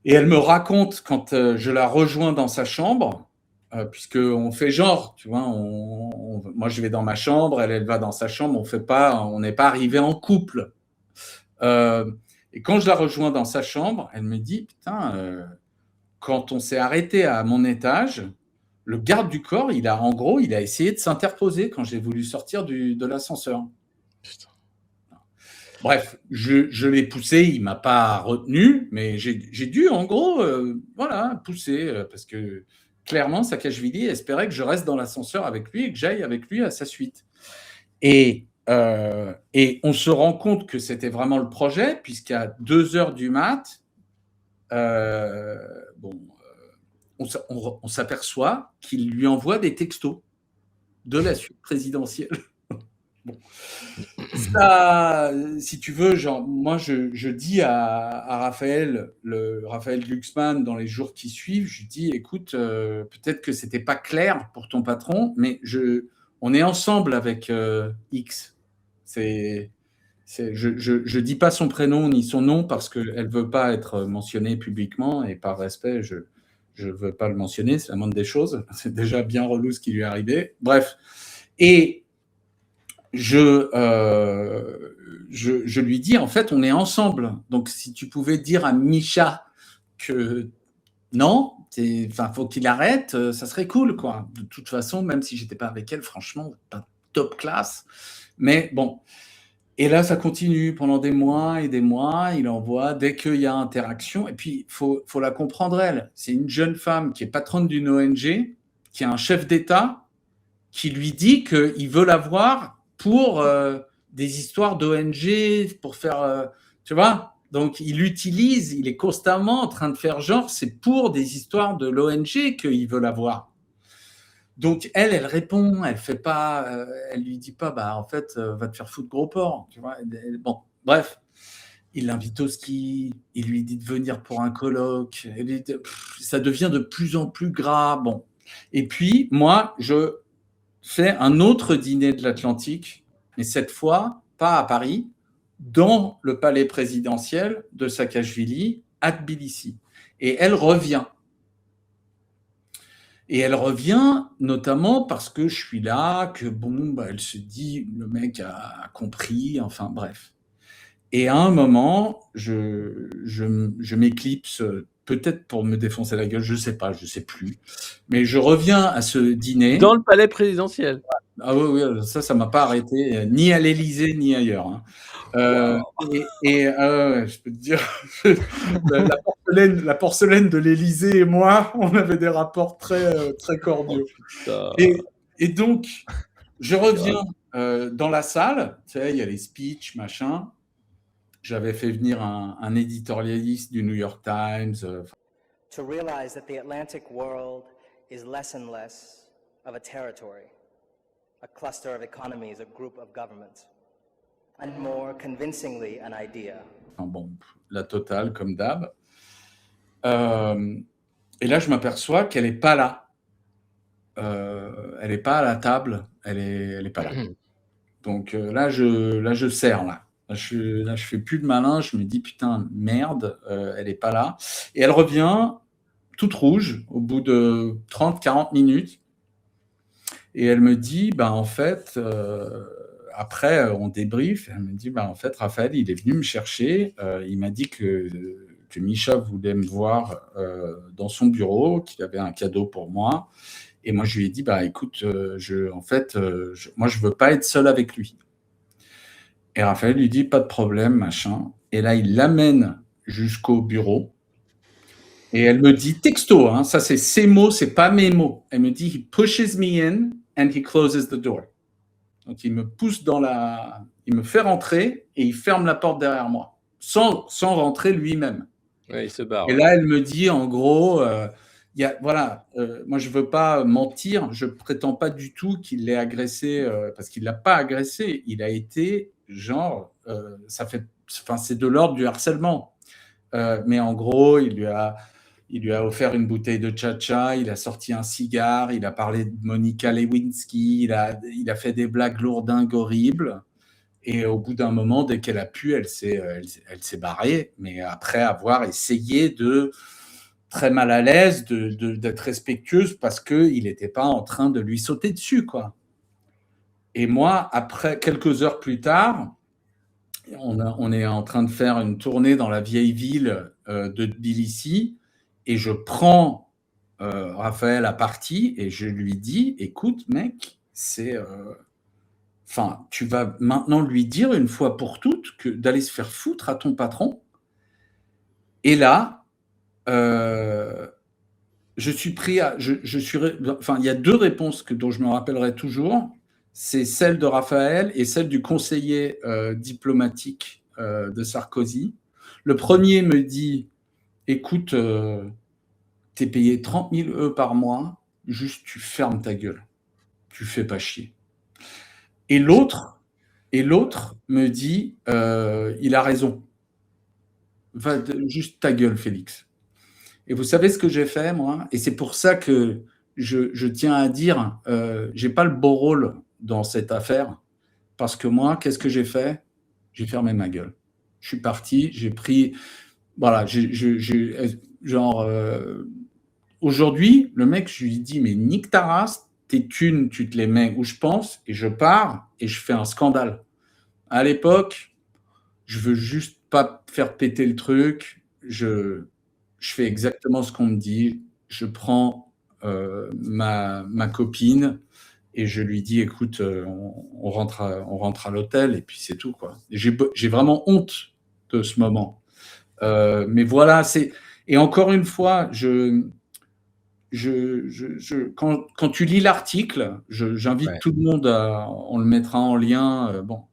Et elle me raconte quand je la rejoins dans sa chambre, puisqu'on fait genre, tu vois, moi je vais dans ma chambre, elle va dans sa chambre, on n'est pas arrivé en couple. Et quand je la rejoins dans sa chambre, elle me dit, putain, quand on s'est arrêté à mon étage, le garde du corps, il a essayé de s'interposer quand j'ai voulu sortir de l'ascenseur. Putain. Bref, je l'ai poussé, il ne m'a pas retenu, mais j'ai dû, en gros, pousser, parce que clairement, Saakashvili espérait que je reste dans l'ascenseur avec lui et que j'aille avec lui à sa suite. Et on se rend compte que c'était vraiment le projet, puisqu'à 2 heures du mat, on s'aperçoit qu'il lui envoie des textos de la suite présidentielle. Bon. Ça, si tu veux, genre, moi, je dis à Raphaël Glucksmann dans les jours qui suivent, je lui dis, écoute, peut-être que c'était pas clair pour ton patron, mais on est ensemble avec X. Je dis pas son prénom ni son nom parce qu'elle veut pas être mentionnée publiquement et par respect, je veux pas le mentionner, c'est la moindre des choses. C'est déjà bien relou ce qui lui est arrivé. Bref. Et je lui dis, en fait, on est ensemble. Donc, si tu pouvais dire à Misha que non, Enfin, faut qu'il arrête, ça serait cool, quoi. De toute façon, même si j'étais pas avec elle, franchement, pas top classe. Mais bon. Et là, ça continue pendant des mois et des mois. Il envoie dès qu'il y a interaction. Et puis, faut la comprendre, elle. C'est une jeune femme qui est patronne d'une ONG, qui a un chef d'État qui lui dit qu'il veut la voir pour des histoires d'ONG, pour faire. Tu vois? Donc, il l'utilise, il est constamment en train de faire genre, c'est pour des histoires de l'ONG qu'il veut la voir. Donc, elle répond, elle fait pas, elle lui dit pas, bah, en fait, va te faire foutre gros porc, tu vois. Bon, bref, il l'invite au ski, il lui dit de venir pour un colloque, ça devient de plus en plus gras, bon. Et puis, moi, je fais un autre dîner de l'Atlantique, mais cette fois, pas à Paris, dans le palais présidentiel de Saakashvili, à Tbilissi. Et elle revient. Et elle revient notamment parce que je suis là, que bon, bah, elle se dit, le mec a compris, enfin bref. Et à un moment, je m'éclipse, peut-être pour me défoncer la gueule, je sais pas, je sais plus. Mais je reviens à ce dîner. Dans le palais présidentiel. Ah oui, oui, ça m'a pas arrêté, ni à l'Élysée, ni ailleurs. Hein. Je peux te dire, la porcelaine de l'Élysée et moi, on avait des rapports très, très cordiaux. Et donc, je reviens dans la salle, tu sais, il y a les speeches, machin. J'avais fait venir un éditorialiste du New York Times. To realize that the Atlantic world is less and less of a territory, a cluster of economies, a group of governments, and more convincingly an idea. Enfin bon, la totale, comme d'hab. Et là, je m'aperçois qu'elle n'est pas là. Elle n'est pas à la table, elle est pas là. Donc là, je serre, là. Là, je fais plus de malin, je me dis, putain, merde, elle n'est pas là. Et elle revient toute rouge au bout de 30-40 minutes. Et elle me dit, bah, en fait, après, on débrief. Elle me dit, bah, en fait, Raphaël, il est venu me chercher. Il m'a dit que Misha voulait me voir dans son bureau, qu'il avait un cadeau pour moi. Et moi, je lui ai dit, bah, écoute, moi, je veux pas être seul avec lui. Et Raphaël lui dit, pas de problème, machin. Et là, il l'amène jusqu'au bureau. Et elle me dit, texto, hein, ça c'est ses mots, c'est pas mes mots. Elle me dit, he pushes me in and he closes the door. Donc, il me pousse il me fait rentrer et il ferme la porte derrière moi, sans rentrer lui-même. Ouais, il se barre. Et là, elle me dit, en gros, moi, je veux pas mentir, je prétends pas du tout qu'il l'ait agressé, parce qu'il l'a pas agressé. Il a été, genre, c'est de l'ordre du harcèlement. Mais en gros, il lui a offert une bouteille de tcha-tcha, il a sorti un cigare, il a parlé de Monica Lewinsky, il a fait des blagues lourdingues horribles. Et au bout d'un moment, dès qu'elle a pu, elle s'est barrée. Mais après avoir essayé très mal à l'aise, d'être respectueuse parce qu'il n'était pas en train de lui sauter dessus, quoi. Et moi, après, quelques heures plus tard, on est en train de faire une tournée dans la vieille ville de Tbilissi et je prends Raphaël à partie et je lui dis, écoute, mec, tu vas maintenant lui dire une fois pour toutes que d'aller se faire foutre à ton patron. Et là, je suis pris il y a deux réponses dont je me rappellerai toujours. C'est celle de Raphaël et celle du conseiller diplomatique de Sarkozy. Le premier me dit, écoute, t'es payé 30 000 € par mois, juste tu fermes ta gueule, tu fais pas chier. Et l'autre me dit, il a raison. Juste ta gueule, Félix. Et vous savez ce que j'ai fait, moi? Et c'est pour ça que je tiens à dire, j'ai pas le beau rôle dans cette affaire, parce que moi, qu'est-ce que j'ai fait? J'ai fermé ma gueule. Je suis parti, j'ai pris... Voilà, aujourd'hui, le mec, je lui dis, mais nique ta race, tes thunes, tu te les mets où je pense, et je pars, et je fais un scandale. À l'époque, je veux juste pas faire péter le truc, je fais exactement ce qu'on me dit, je prends ma copine et je lui dis, écoute, on rentre à l'hôtel et puis c'est tout, quoi. J'ai vraiment honte de ce moment. Mais voilà, et encore une fois, quand tu lis l'article, j'invite tout le monde on le mettra en lien. Bon,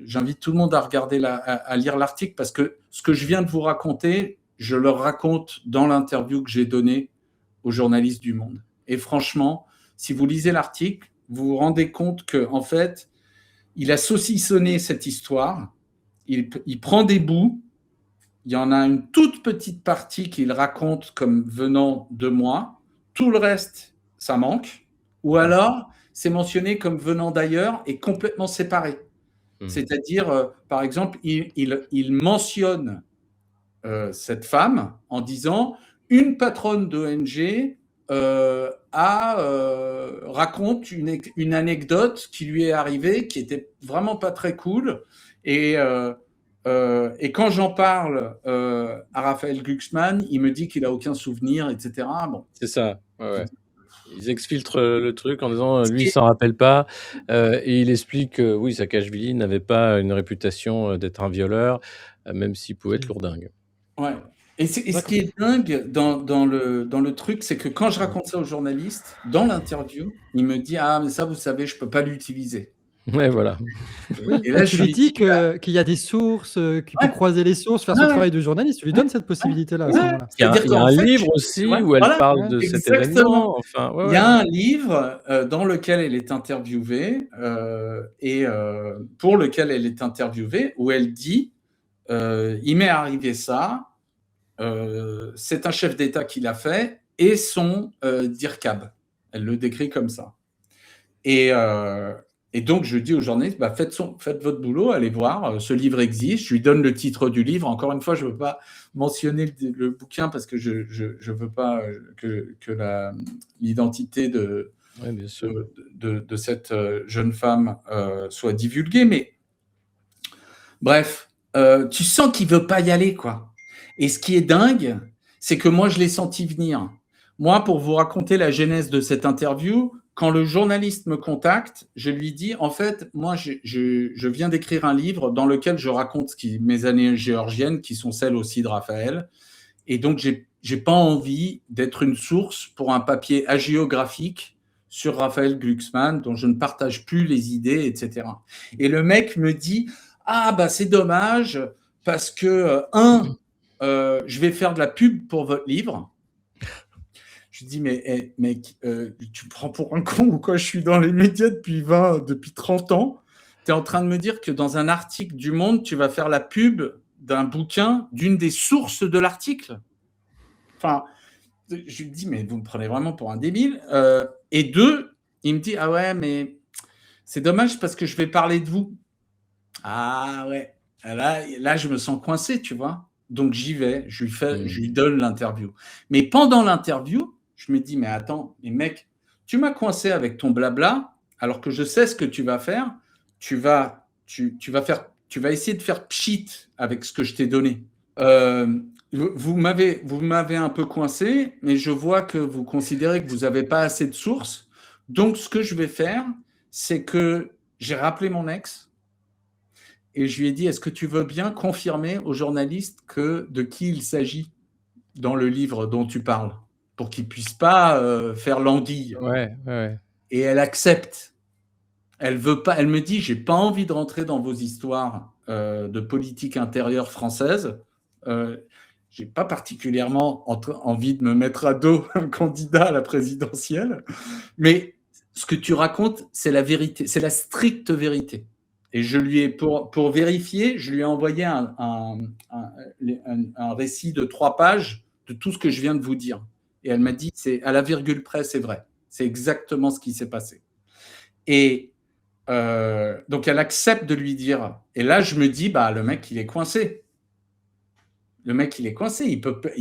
j'invite tout le monde à regarder à lire l'article parce que ce que je viens de vous raconter, je le raconte dans l'interview que j'ai donnée aux journalistes du Monde. Et franchement, si vous lisez l'article, vous vous rendez compte que en fait, il a saucissonné cette histoire. Il prend des bouts. Il y en a une toute petite partie qu'il raconte comme venant de moi. Tout le reste, ça manque. Ou alors, c'est mentionné comme venant d'ailleurs et complètement séparé. C'est-à-dire, par exemple, il mentionne cette femme en disant une patronne d'ONG raconte une anecdote qui lui est arrivée, qui était vraiment pas très cool. Et quand j'en parle à Raphaël Glucksmann, il me dit qu'il a aucun souvenir, etc. Bon. C'est ça. Ouais. Ils exfiltrent le truc en disant lui, il s'en rappelle pas. Et il explique que oui, Saakashvili n'avait pas une réputation d'être un violeur, même s'il pouvait être lourdingue. Ouais. Et ce qui est dingue dans le truc, c'est que quand je raconte ça aux journalistes, dans l'interview, il me dit ah, mais ça, vous savez, je peux pas l'utiliser. Ouais, voilà. Oui, et là, tu lui dis qu'il y a des sources, qu'il peut croiser les sources, faire son travail de journaliste. Tu lui donnes cette possibilité-là à ce moment-là. Il y a un livre aussi où elle parle de cet événement. Enfin, il y a un livre dans lequel elle est interviewée et pour lequel elle est interviewée où elle dit il m'est arrivé ça, c'est un chef d'État qui l'a fait et son DIRCAB. Elle le décrit comme ça. Et donc, je dis aux journalistes, bah, faites votre boulot, allez voir, ce livre existe. Je lui donne le titre du livre. Encore une fois, je ne veux pas mentionner le bouquin parce que je ne veux pas que l'identité de cette jeune femme soit divulguée. Mais bref, tu sens qu'il ne veut pas y aller, quoi. Et ce qui est dingue, c'est que moi, je l'ai senti venir. Moi, pour vous raconter la genèse de cette interview, quand le journaliste me contacte, je lui dis, en fait, moi, je viens d'écrire un livre dans lequel je raconte mes années géorgiennes, qui sont celles aussi de Raphaël. Et donc, j'ai pas envie d'être une source pour un papier hagiographique sur Raphaël Glucksmann, dont je ne partage plus les idées, etc. Et le mec me dit, ah, bah, c'est dommage, parce que, je vais faire de la pub pour votre livre. Je dis, mais mec, tu me prends pour un con ou quoi? Je suis dans les médias depuis 30 ans. Tu es en train de me dire que dans un article du Monde, tu vas faire la pub d'un bouquin, d'une des sources de l'article. Enfin, je lui dis, mais vous me prenez vraiment pour un débile. Et deux, il me dit, ah ouais, mais c'est dommage parce que je vais parler de vous. Ah ouais. Là, je me sens coincé, tu vois. Donc, j'y vais, je lui donne l'interview. Mais pendant l'interview, je me dis, mais attends, mais mec, tu m'as coincé avec ton blabla, alors que je sais ce que tu vas faire. Tu vas essayer de faire pchit avec ce que je t'ai donné. Vous m'avez un peu coincé, mais je vois que vous considérez que vous n'avez pas assez de sources. Donc, ce que je vais faire, c'est que j'ai rappelé mon ex et je lui ai dit, est-ce que tu veux bien confirmer aux journalistes de qui il s'agit dans le livre dont tu parles, pour qu'ils ne puissent pas faire l'anguille. Ouais. Et elle accepte. Elle veut pas. Elle me dit, j'ai pas envie de rentrer dans vos histoires de politique intérieure française. J'ai pas particulièrement envie de me mettre à dos un candidat à la présidentielle. Mais ce que tu racontes, c'est la vérité, c'est la stricte vérité. Et je lui ai, pour vérifier, je lui ai envoyé un récit de 3 pages de tout ce que je viens de vous dire. Et elle m'a dit, c'est à la virgule près, c'est vrai. C'est exactement ce qui s'est passé. Et donc, elle accepte de lui dire. Et là, je me dis, bah, le mec, il est coincé. Le mec, il est coincé. Il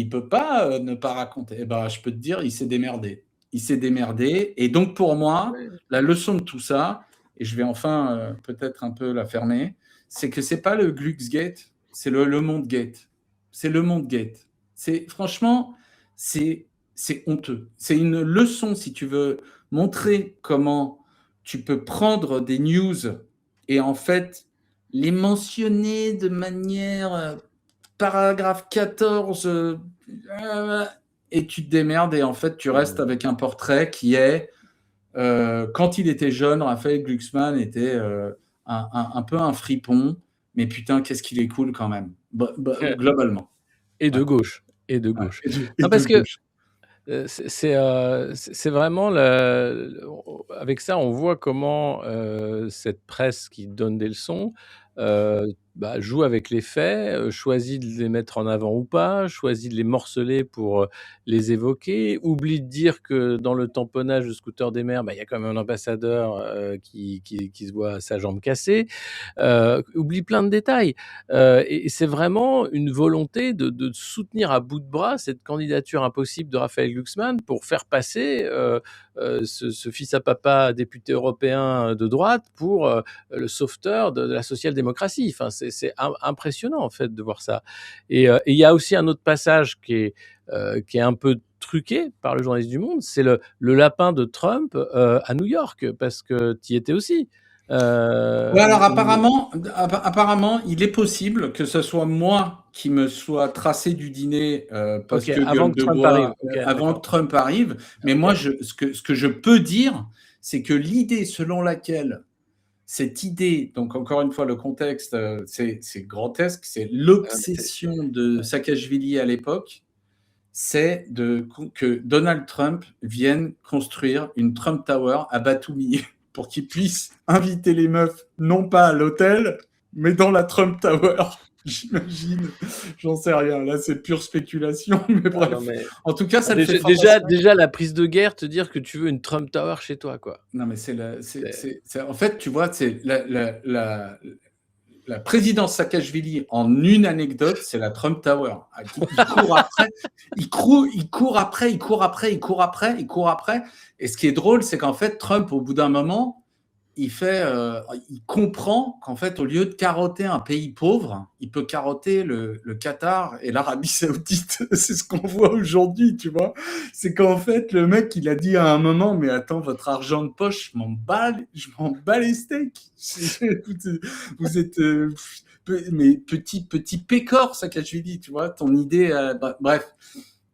peut pas ne pas raconter. Et bah, je peux te dire, il s'est démerdé. Il s'est démerdé. Et donc, pour moi, la leçon de tout ça, et je vais enfin peut-être un peu la fermer, c'est que c'est pas le Glucksgate, c'est le Mondegate. C'est le Mondegate. Franchement, c'est c'est honteux. C'est une leçon, si tu veux montrer comment tu peux prendre des news et en fait les mentionner de manière paragraphe 14 et tu te démerdes et en fait tu restes avec un portrait qui est quand il était jeune, Raphaël Glucksmann était un peu un fripon, mais putain, qu'est-ce qu'il est cool quand même, globalement. Et de Ouais. gauche. Et de Ouais. gauche. Et Non, de parce que gauche. c'est vraiment avec ça, on voit comment cette presse qui donne des leçons joue avec les faits, choisit de les mettre en avant ou pas, choisit de les morceler pour les évoquer, oublie de dire que dans le tamponnage de Scooter des mers, il y a quand même un ambassadeur qui se voit sa jambe cassée, oublie plein de détails. Et c'est vraiment une volonté de soutenir à bout de bras cette candidature impossible de Raphaël Glucksmann pour faire passer ce fils à papa député européen de droite pour le sauveteur de la social-démocratie. Enfin, c'est impressionnant en fait de voir ça. Et il y a aussi un autre passage qui est un peu truqué par le journaliste du Monde, c'est le lapin de Trump à New York, parce que tu y étais aussi. Ouais, alors apparemment, il est possible que ce soit moi qui me soit tracé du dîner parce Ok, que avant gueule que de Trump bois, arrive. Ok, avant d'accord. que Trump arrive. Mais Ok. moi, ce que je peux dire, c'est que l'idée selon laquelle cette idée, donc encore une fois, le contexte, c'est grotesque, c'est l'obsession de Saakashvili à l'époque, c'est que Donald Trump vienne construire une Trump Tower à Batumi pour qu'il puisse inviter les meufs, non pas à l'hôtel, mais dans la Trump Tower. J'imagine, j'en sais rien. Là, c'est pure spéculation, mais bref. Non, mais En tout cas, ça le fait déjà la prise de guerre, te dire que tu veux une Trump Tower chez toi, quoi. Non, mais en fait, tu vois, c'est la présidence Saakashvili, en une anecdote, c'est la Trump Tower. Il court après. Et ce qui est drôle, c'est qu'en fait, Trump, au bout d'un moment, il comprend qu'en fait, au lieu de carotter un pays pauvre, il peut carotter le Qatar et l'Arabie Saoudite. C'est ce qu'on voit aujourd'hui, tu vois. C'est qu'en fait, le mec, il a dit à un moment, mais attends, votre argent de poche, je m'en bats les steaks. Vous êtes mais petit pécor, Saakashvili, tu vois, ton idée, bref.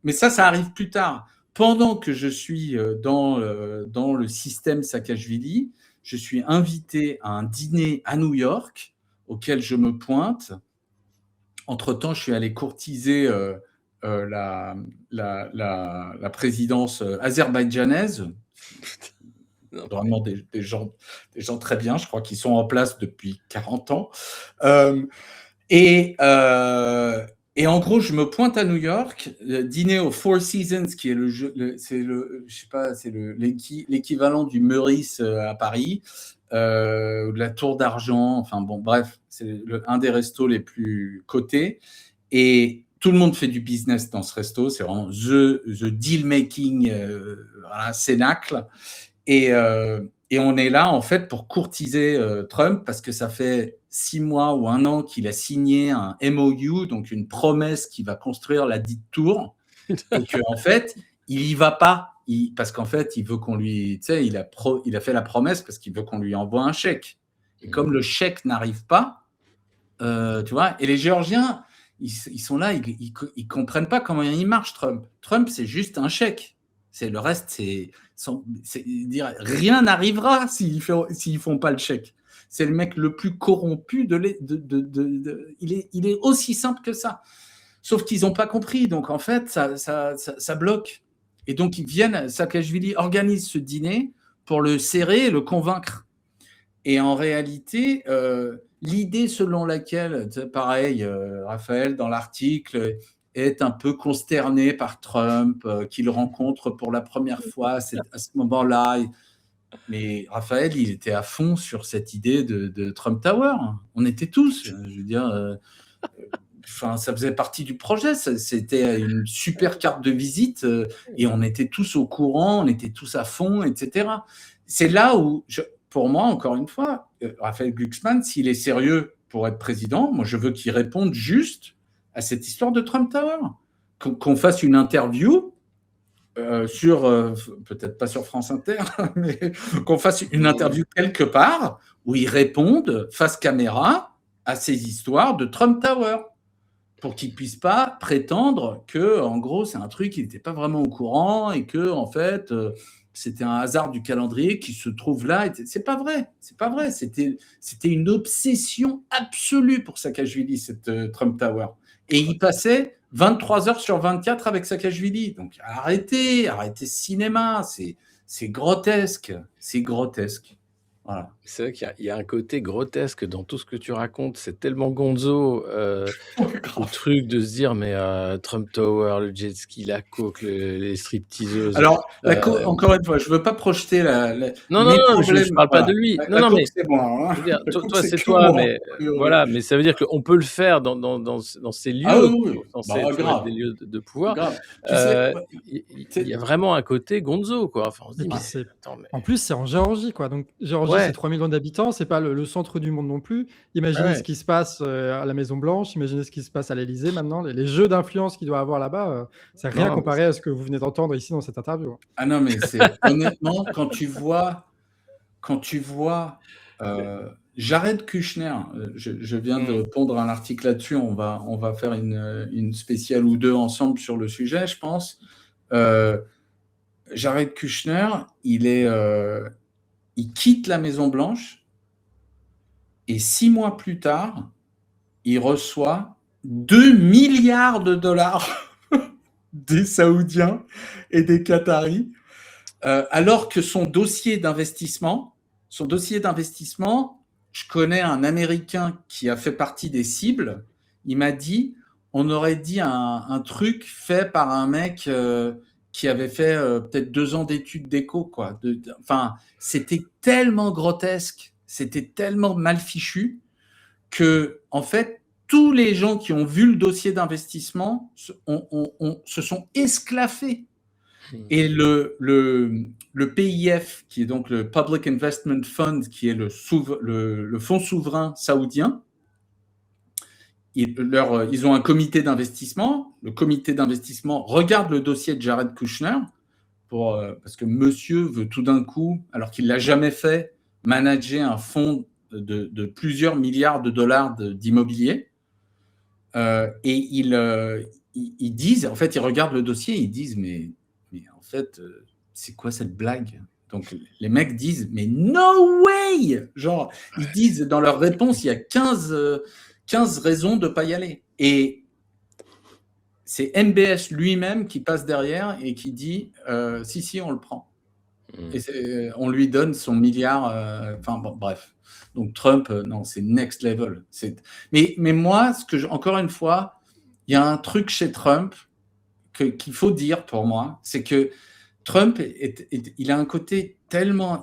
Mais ça arrive plus tard. Pendant que je suis dans le système Saakashvili, je suis invité à un dîner à New York auquel je me pointe. Entre-temps, je suis allé courtiser la présidence azerbaïdjanaise. Vraiment des gens très bien, je crois qu'ils sont en place depuis 40 ans. Et en gros, je me pointe à New York, dîner au Four Seasons, qui est c'est l'équivalent du Meurice à Paris, ou de la Tour d'Argent. Enfin bon, bref, c'est un des restos les plus cotés. Et tout le monde fait du business dans ce resto. C'est vraiment the deal making, cénacle. Et on est là en fait pour courtiser Trump, parce que ça fait 6 mois ou 1 an qu'il a signé un MOU, donc une promesse qu'il va construire la dite tour, et qu'en fait, il y va pas, parce qu'en fait, il veut qu'on lui, tu sais, il a fait la promesse parce qu'il veut qu'on lui envoie un chèque. Et comme le chèque n'arrive pas, tu vois, et les Géorgiens, ils sont là, ils comprennent pas comment il marche, Trump. Trump, c'est juste un chèque. Le reste, c'est dire rien n'arrivera s'ils font pas le chèque. C'est le mec le plus corrompu il est aussi simple que ça. Sauf qu'ils n'ont pas compris. Donc, en fait, ça bloque. Et donc, Saakashvili organise ce dîner pour le serrer et le convaincre. Et en réalité, l'idée selon laquelle, pareil, Raphaël, dans l'article, est un peu consterné par Trump, qu'il rencontre pour la première fois à ce moment-là. Mais Raphaël, il était à fond sur cette idée de Trump Tower. On était tous, je veux dire, ça faisait partie du projet. C'était une super carte de visite et on était tous au courant, on était tous à fond, etc. C'est là où, pour moi, encore une fois, Raphaël Glucksmann, s'il est sérieux pour être président, moi, je veux qu'il réponde juste à cette histoire de Trump Tower. Qu'on fasse une interview peut-être pas sur France Inter, mais qu'on fasse une interview quelque part où ils répondent face caméra à ces histoires de Trump Tower, pour qu'ils puissent pas prétendre que, en gros, c'est un truc qui n'était pas vraiment au courant et que, en fait, c'était un hasard du calendrier qui se trouve là. C'est pas vrai, c'est pas vrai. C'était une obsession absolue pour Saakashvili, cette Trump Tower. Et il passait 23 heures sur 24 avec Saakashvili. Donc arrêtez ce cinéma, c'est grotesque, c'est grotesque. Voilà. C'est vrai qu'il y a un côté grotesque dans tout ce que tu racontes. C'est tellement gonzo, le truc de se dire, mais Trump Tower, le jet ski, la coke, les stripteaseuses. Alors, encore une fois, je veux pas projeter Non, je parle pas de lui. Non, mais c'est moi. je veux dire, toi, c'est toi, mais voilà. Mais ça veut dire qu'on peut le faire dans ces lieux, oui. des lieux de pouvoir. Grave. Il y a vraiment un côté gonzo, quoi. Enfin, on se dit, En plus, c'est en Géorgie, quoi. Donc, Géorgie, c'est 3 millions d'habitants, c'est pas le centre du monde non plus. Imaginez ce qui se passe à la Maison Blanche, imaginez ce qui se passe à l'Élysée maintenant, les jeux d'influence qu'il doit avoir là-bas, c'est rien comparé à ce que vous venez d'entendre ici dans cette interview. Ah non, mais c'est honnêtement, quand tu vois Jared Kushner, je viens de pondre un article là-dessus, on va faire une spéciale ou deux ensemble sur le sujet, je pense. Jared Kushner, il quitte la Maison Blanche et 6 mois plus tard, il reçoit 2 milliards de dollars des Saoudiens et des Qataris, alors que son dossier d'investissement, je connais un Américain qui a fait partie des cibles, il m'a dit, on aurait dit un truc fait par un mec qui avait fait peut-être 2 ans d'études d'éco, quoi. Enfin, c'était tellement grotesque, c'était tellement mal fichu que, en fait, tous les gens qui ont vu le dossier d'investissement se sont esclaffés. Et le PIF, qui est donc le Public Investment Fund, qui est le fonds souverain saoudien, ils ont un comité d'investissement. Le comité d'investissement regarde le dossier de Jared Kushner parce que monsieur veut tout d'un coup, alors qu'il ne l'a jamais fait, manager un fonds de plusieurs milliards de dollars d'immobilier. Et ils disent, en fait, ils regardent le dossier, ils disent, mais en fait, c'est quoi cette blague? Donc, les mecs disent, mais no way! Genre, ils disent dans leur réponse, il y a 15 raisons de ne pas y aller. Et c'est MBS lui-même qui passe derrière et qui dit, si, on le prend. Et on lui donne son milliard. Enfin, bon, bref. Donc, Trump, non, c'est next level. Mais moi, encore une fois, il y a un truc chez Trump qu'il faut dire pour moi, c'est que Trump, il a un côté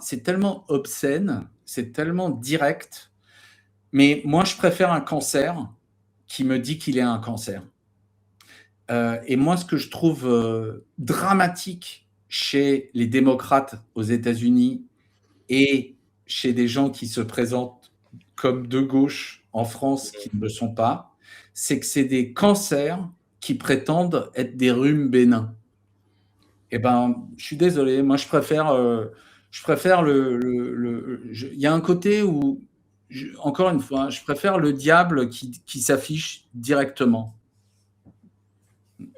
c'est tellement obscène, c'est tellement direct, mais moi, je préfère un cancer qui me dit qu'il est un cancer. Et moi, ce que je trouve dramatique chez les démocrates aux États-Unis et chez des gens qui se présentent comme de gauche en France qui ne le sont pas, c'est que c'est des cancers qui prétendent être des rhumes bénins. Eh ben, je suis désolé, moi je préfère il y a un côté où, encore une fois, je préfère le diable qui s'affiche directement.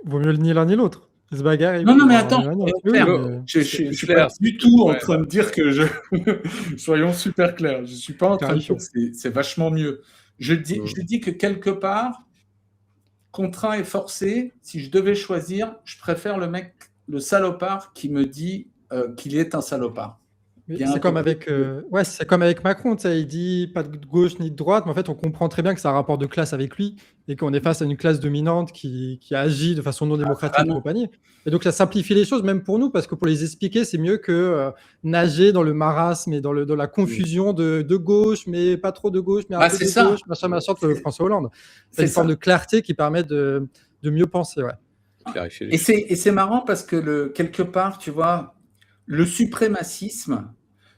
Vaut mieux ni l'un ni l'autre. Ils se bagarrent. Non, mais attends, je ne suis pas du tout en train de dire que soyons super clairs, je ne suis pas en train de dire que c'est vachement mieux. Je dis que quelque part, contraint et forcé, si je devais choisir, je préfère le salopard qui me dit qu'il est un salopard. C'est comme avec Macron, il dit pas de gauche ni de droite, mais en fait, on comprend très bien que c'est un rapport de classe avec lui et qu'on est face à une classe dominante qui agit de façon non démocratique et compagnie. Et donc, ça simplifie les choses, même pour nous, parce que pour les expliquer, c'est mieux que nager dans le marasme et dans la confusion de gauche, mais pas trop de gauche, mais un peu de gauche, machin, que François Hollande. C'est une forme de clarté qui permet de mieux penser. Ouais. Et c'est marrant parce que quelque part, tu vois, le suprémacisme,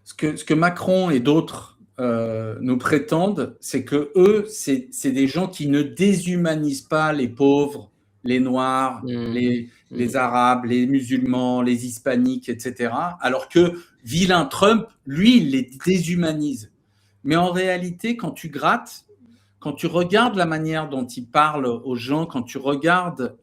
ce que Macron et d'autres nous prétendent, c'est que eux, c'est des gens qui ne déshumanisent pas les pauvres, les Noirs, les Arabes, les musulmans, les Hispaniques, etc. Alors que vilain Trump, lui, il les déshumanise. Mais en réalité, quand tu grattes, quand tu regardes la manière dont il parle aux gens, quand tu regardes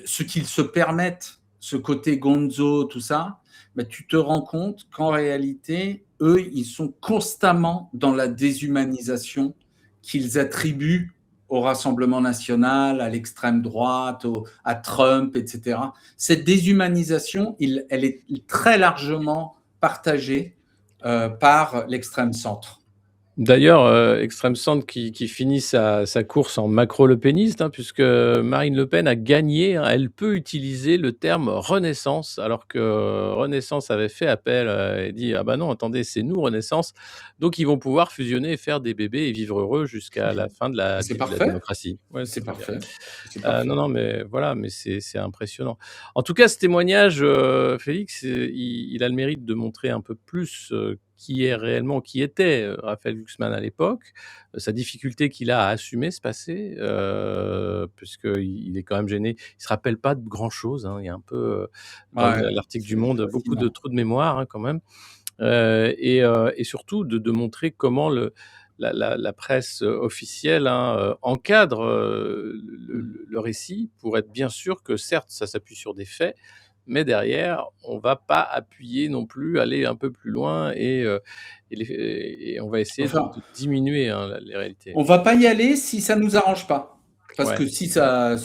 ce qu'ils se permettent, ce côté gonzo, tout ça, bah, tu te rends compte qu'en réalité, eux, ils sont constamment dans la déshumanisation qu'ils attribuent au Rassemblement national, à l'extrême droite, à Trump, etc. Cette déshumanisation, elle est très largement partagée par l'extrême centre. D'ailleurs, extrême centre qui finit sa course en macro-lepéniste, hein, puisque Marine Le Pen a gagné, hein. Elle peut utiliser le terme Renaissance, alors que Renaissance avait fait appel et dit: «Ah bah non, attendez, c'est nous Renaissance». Donc ils vont pouvoir fusionner et faire des bébés et vivre heureux jusqu'à la fin de la C'est parfait. démocratie. Ouais, C'est très bien. parfait. C'est parfait. Non, mais voilà, mais c'est impressionnant. En tout cas, ce témoignage, Félix, il a le mérite de montrer un peu plus, qui était Raphaël Glucksmann à l'époque, sa difficulté qu'il a à assumer ce passé, puisqu'il est quand même gêné. Il se rappelle pas de grand-chose, hein. Il y a un peu, dans Ouais, l'article du c'est Monde, beaucoup de fascinant. trous de mémoire, hein, quand même. Et surtout de montrer comment la presse officielle, hein, encadre le récit pour être bien sûr que certes ça s'appuie sur des faits, mais derrière on va pas appuyer non plus, aller un peu plus loin et on va essayer Enfin, de diminuer, hein, les réalités. on va pas y aller si ça nous arrange pas. Parce Ouais. que si ça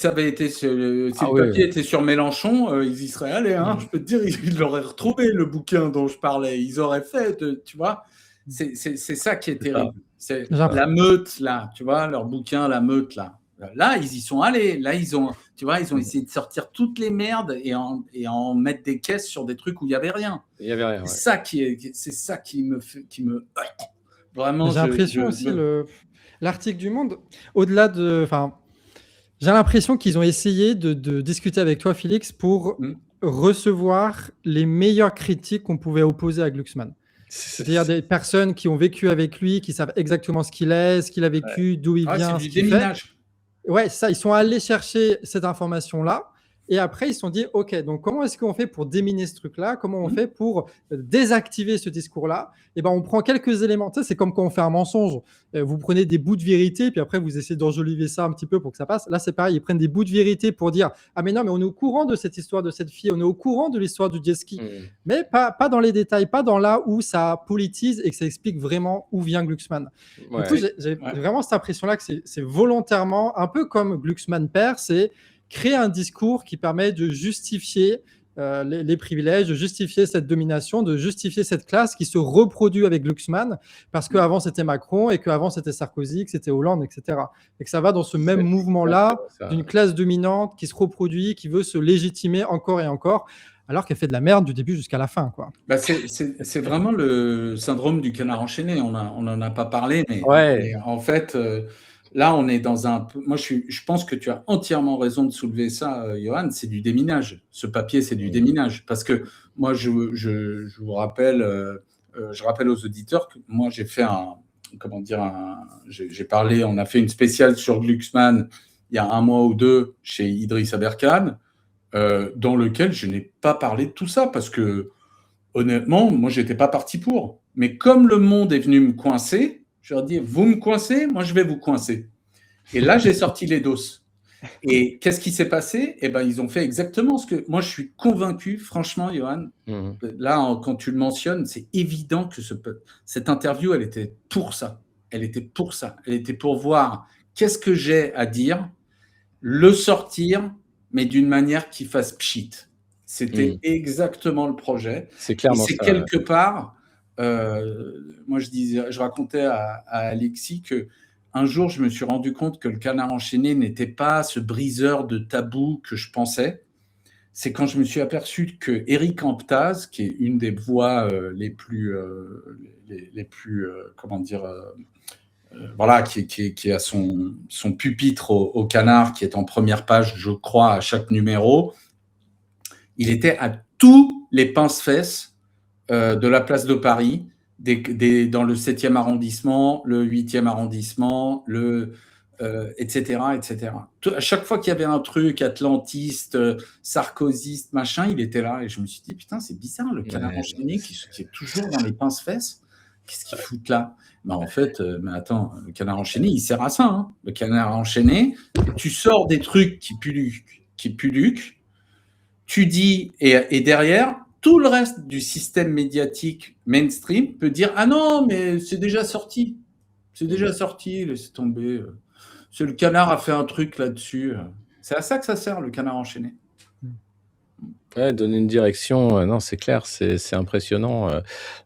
avait été si Ah le oui, papier était sur Mélenchon, ils y seraient allés, hein. Je peux te dire, ils l'auraient retrouvé le bouquin dont je parlais. Ils auraient fait, tu vois. C'est ça qui est c'est ça. terrible. C'est J'ai la meute là, tu vois, leur bouquin La Meute là. Là, ils y sont allés. Là, ils ont essayé de sortir toutes les merdes et en mettre des caisses sur des trucs où il y avait rien. Il y avait rien, ouais. C'est ça qui me vraiment. J'ai l'impression aussi l'article du Monde, au-delà de, enfin, j'ai l'impression qu'ils ont essayé de discuter avec toi, Félix, pour recevoir les meilleures critiques qu'on pouvait opposer à Glucksmann. C'est-à-dire des personnes qui ont vécu avec lui, qui savent exactement ce qu'il est, ce qu'il a vécu, d'où il vient, c'est ce du qu'il fait. déminage. Ouais, ça, ils sont allés chercher cette information-là. Et après, ils se sont dit, OK, donc comment est-ce qu'on fait pour déminer ce truc-là? Comment on fait pour désactiver ce discours-là? Et ben, on prend quelques éléments. Tu sais, c'est comme quand on fait un mensonge. Vous prenez des bouts de vérité, puis après, vous essayez d'enjoliver ça un petit peu pour que ça passe. Là, c'est pareil. Ils prennent des bouts de vérité pour dire, ah mais non, mais on est au courant de cette histoire de cette fille, on est au courant de l'histoire du jet ski. Mais pas dans les détails, pas dans là où ça politise et que ça explique vraiment où vient Glucksmann. Ouais. Du coup, j'ai vraiment cette impression-là que c'est volontairement, un peu comme Glucksmann père, c'est créer un discours qui permet de justifier les privilèges, de justifier cette domination, de justifier cette classe qui se reproduit avec Glucksmann, parce qu'avant c'était Macron et qu'avant c'était Sarkozy, que c'était Hollande, etc. Et que ça va dans ce même mouvement-là d'une classe dominante qui se reproduit, qui veut se légitimer encore et encore, alors qu'elle fait de la merde du début jusqu'à la fin, quoi. Bah, c'est vraiment le syndrome du canard enchaîné. On en a pas parlé, mais en fait, là, on est dans un. Moi, je pense que tu as entièrement raison de soulever ça, Johan. C'est du déminage. Ce papier, c'est du déminage. Parce que moi, je vous rappelle, je rappelle aux auditeurs que moi, j'ai fait j'ai parlé, on a fait une spéciale sur Glucksmann il y a 1 mois ou 2 chez Idriss Aberkane, dans lequel je n'ai pas parlé de tout ça parce que, honnêtement, moi, j'étais pas parti pour. Mais comme le monde est venu me coincer, je leur dis, vous me coincez, moi je vais vous coincer. Et là, j'ai sorti les doses. Et qu'est-ce qui s'est passé? Eh ben, ils ont fait exactement ce que. Moi, je suis convaincu, franchement, Johan. Là, quand tu le mentionnes, c'est évident que cette interview, elle était pour ça. Elle était pour ça. Elle était pour voir qu'est-ce que j'ai à dire, le sortir, mais d'une manière qui fasse pchit. C'était exactement le projet. C'est clairement et c'est ça, quelque part. Moi, je racontais à Alexis que un jour, je me suis rendu compte que le canard enchaîné n'était pas ce briseur de tabous que je pensais. C'est quand je me suis aperçu que Eric Amptaz, qui est une des voix les plus comment dire, voilà, qui a son pupitre au Canard, qui est en première page, je crois, à chaque numéro, il était à tous les pince-fesses de la place de Paris, dans le 7e arrondissement, le 8e arrondissement, etc., etc. À chaque fois qu'il y avait un truc atlantiste, sarkozyste, machin, il était là. Et je me suis dit, putain, c'est bizarre, le canard enchaîné qui est toujours dans les pince-fesses. Qu'est-ce qu'il fout là? Bah, en fait, mais attends, le canard enchaîné, il sert à ça. Hein. Le canard enchaîné, tu sors des trucs qui puent, tu dis, et derrière, tout le reste du système médiatique mainstream peut dire, ah non, mais c'est déjà sorti. C'est déjà sorti, laissez tomber. C'est le canard a fait un truc là-dessus. C'est à ça que ça sert, le canard enchaîné. Ouais, donner une direction, non, c'est clair, c'est impressionnant.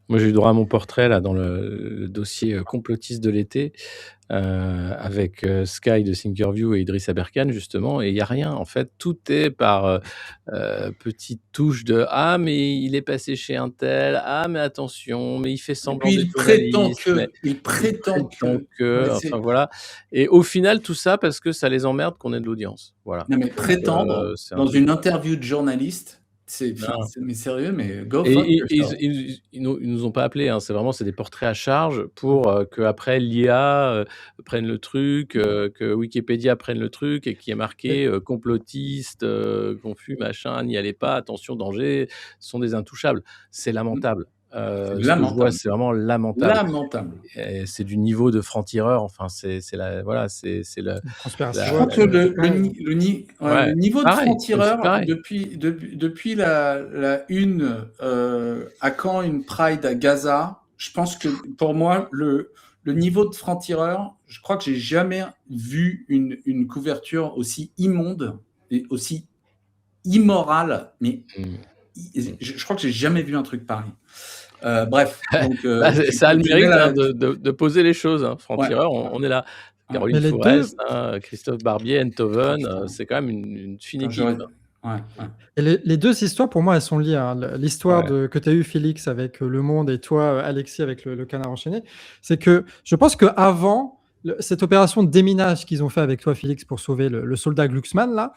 Moi, j'ai eu droit à mon portrait là dans le dossier complotiste de l'été avec Sky de Thinkerview et Idriss Aberkan justement, et il y a rien. En fait, tout est par petites touches de ah mais il est passé chez un tel, ah mais attention, mais il fait Et semblant puis d'être il prétend journaliste, mais il prétend que. que, Ouais, enfin voilà. Et au final, tout ça parce que ça les emmerde qu'on ait de l'audience. Voilà. Non, mais prétendre C'est un dans truc. une interview de journaliste, Non. mais sérieux, mais go Et fuck ils yourself. nous ont pas appelés, hein. C'est des portraits à charge pour qu'après l'IA prenne le truc, que Wikipédia prenne le truc et qu'il y ait marqué complotiste, confus, machin, n'y allez pas, attention, danger, ce sont des intouchables. C'est lamentable. C'est Ce que je vois, lamentable. c'est vraiment lamentable. Lamentable. Et c'est du niveau de franc-tireur. Enfin, c'est voilà, c'est le Une conspiration. Je crois que Ouais, le niveau de pareil, franc-tireur, pareil. depuis la une, à quand une Pride à Gaza, je pense que pour moi, le niveau de franc-tireur, je crois que j'ai jamais vu une couverture aussi immonde et aussi immorale, mais je crois que j'ai jamais vu un truc pareil. Bref, donc Bah, ça a le je mérite mets la- de poser les choses. Hein. Franc-tireur, Ouais. on est là. Ouais. Caroline Mais les Forest, deux, hein, Christophe Barbier, Enthoven, Putain. c'est quand même une fine Quand équipe. j'aurais- Ouais, ouais. et les deux histoires, pour moi, elles sont liées. Hein. L'histoire Ouais. que tu as eu, Félix, avec Le Monde, et toi, Alexis, avec le canard enchaîné, c'est que je pense qu'avant, cette opération de déminage qu'ils ont fait avec toi, Félix, pour sauver le soldat Glucksmann, là,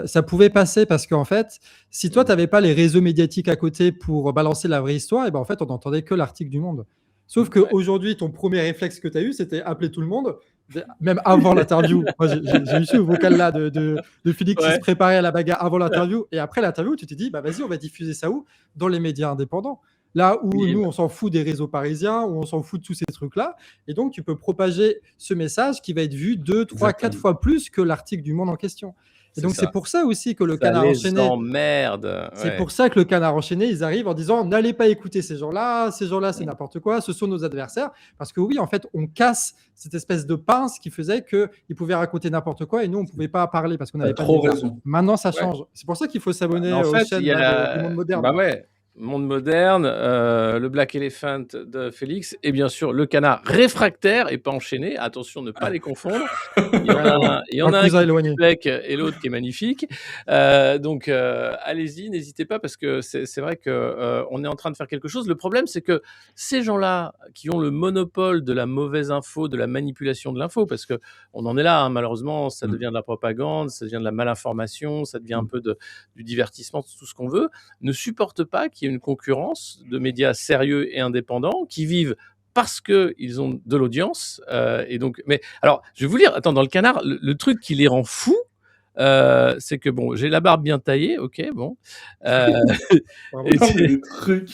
ça pouvait passer parce qu'en fait, si toi, tu n'avais pas les réseaux médiatiques à côté pour balancer la vraie histoire, et ben en fait, on n'entendait que l'article du Monde. Sauf qu'aujourd'hui, ton premier réflexe que tu as eu, c'était appeler tout le monde, même avant l'interview. Moi, j'ai eu ce vocal-là de Félix qui Ouais. se préparait à la bagarre avant l'interview. Et après l'interview, tu t'es dit, bah vas-y, on va diffuser ça où? Dans les médias indépendants. Là où Oui, nous, on s'en fout des réseaux parisiens, où on s'en fout de tous ces trucs-là. Et donc, tu peux propager ce message qui va être vu 2, 3, 4 Exactement. fois plus que l'article du Monde en question. Et donc, ça. c'est pour ça aussi que le Ça canard les enchaîné. emmerde. C'est Ouais. pour ça que le canard enchaîné, ils arrivent en disant n'allez pas écouter ces gens-là, c'est n'importe quoi, ce sont nos adversaires. Parce que oui, en fait, on casse cette espèce de pince qui faisait qu'ils pouvaient raconter n'importe quoi et nous, on ne pouvait pas parler parce qu'on T'as n'avait pas de trop médias. raison. Maintenant, ça Ouais. change. C'est pour ça qu'il faut s'abonner En aux fait, chaînes il y a là, du monde moderne. bah ouais, Monde moderne, le Black Elephant de Félix et bien sûr le canard réfractaire et pas enchaîné. Attention, ne pas les confondre. Il y en a un qui est éloigné. bec et l'autre qui est magnifique. Donc allez-y, n'hésitez pas parce que c'est vrai que on est en train de faire quelque chose. Le problème, c'est que ces gens-là qui ont le monopole de la mauvaise info, de la manipulation de l'info, parce que on en est là, hein, malheureusement, ça devient de la propagande, ça devient de la malinformation, ça devient un peu du divertissement, tout ce qu'on veut, ne supportent pas qu'il y ait une concurrence de médias sérieux et indépendants qui vivent parce qu'ils ont de l'audience. Et donc, mais alors, je vais vous lire, attends, dans le canard, le truc qui les rend fous, c'est que bon, j'ai la barbe bien taillée, ok, bon.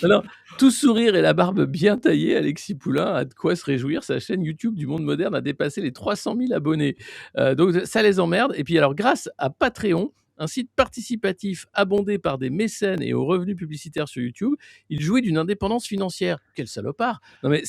Non, tout sourire et la barbe bien taillée, Alexis Poulain a de quoi se réjouir. Sa chaîne YouTube du Monde Moderne a dépassé les 300 000 abonnés. Donc ça les emmerde. Et puis alors, grâce à Patreon, un site participatif abondé par des mécènes et aux revenus publicitaires sur YouTube, il jouit d'une indépendance financière. Quel salopard! Non mais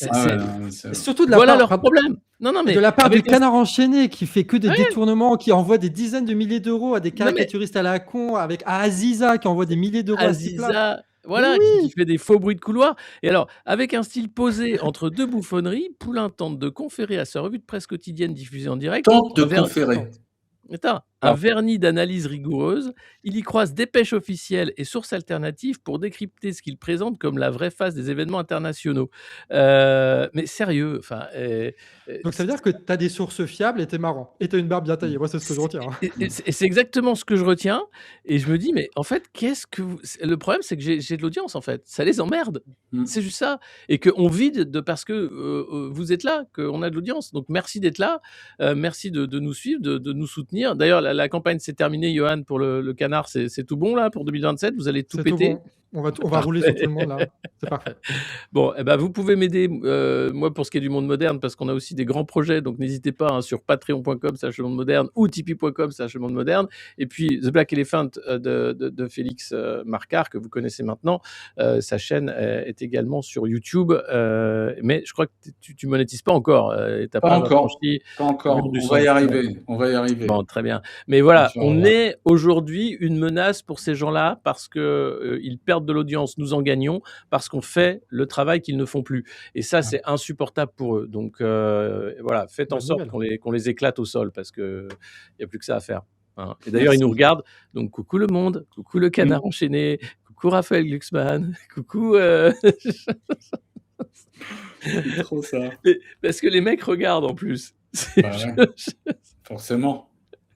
surtout de la voilà part, leur problème. Non mais de la part du avec canard enchaîné qui fait que des détournements, qui envoie des dizaines de milliers d'euros à des caricaturistes à la con, avec Aziza qui envoie des milliers d'euros à ce type-là. Aziza, voilà, qui fait des faux bruits de couloir. Et alors, avec un style posé entre deux bouffonneries, Poulain tente de conférer à sa revue de presse quotidienne diffusée en direct. Tente de conférer. Attends, un Ah. vernis d'analyse rigoureuse. Il y croise dépêches officielles et sources alternatives pour décrypter ce qu'il présente comme la vraie face des événements internationaux. Mais sérieux, enfin, Donc ça veut dire que tu as des sources fiables et tu es marrant. Et tu as une barbe bien taillée. Moi, c'est ce que je retiens. c'est exactement ce que je retiens. Et je me dis, mais en fait, qu'est-ce que le problème, c'est que j'ai de l'audience, en fait. Ça les emmerde. C'est juste ça. Et qu'on vit parce que vous êtes là, qu'on a de l'audience. Donc merci d'être là. Merci de nous suivre, de nous soutenir. D'ailleurs, la campagne s'est terminée, Johan, pour le canard. C'est tout bon, là, pour 2027. Vous allez tout C'est tout péter. bon. On va rouler sur tout le monde là. C'est parfait. Bon, eh ben, vous pouvez m'aider, moi, pour ce qui est du monde moderne, parce qu'on a aussi des grands projets. Donc n'hésitez pas, hein, sur patreon.com/le monde moderne ou tipeee.com/le monde moderne. Et puis The Black Elephant de Félix Marcard, que vous connaissez maintenant. Sa chaîne est également sur YouTube. Mais je crois que tu monétises pas encore. T'as Pas encore. franchi Pas encore. le mur du On va y 100. arriver. On va y arriver. Bon, très bien. Mais voilà, Inch'Allah. on est aujourd'hui une menace pour ces gens-là parce que ils perdent de l'audience, nous en gagnons, parce qu'on fait le travail qu'ils ne font plus. Et ça, c'est insupportable pour eux. Donc voilà, faites en Bonne sorte nouvelle. qu'on les éclate au sol parce que il y a plus que ça à faire. Hein. Et d'ailleurs, ils nous regardent. Donc coucou le monde, coucou le canard enchaîné, coucou Raphaël Glucksmann, coucou. C'est trop ça. Parce que les mecs regardent en plus. Bah ouais. Forcément.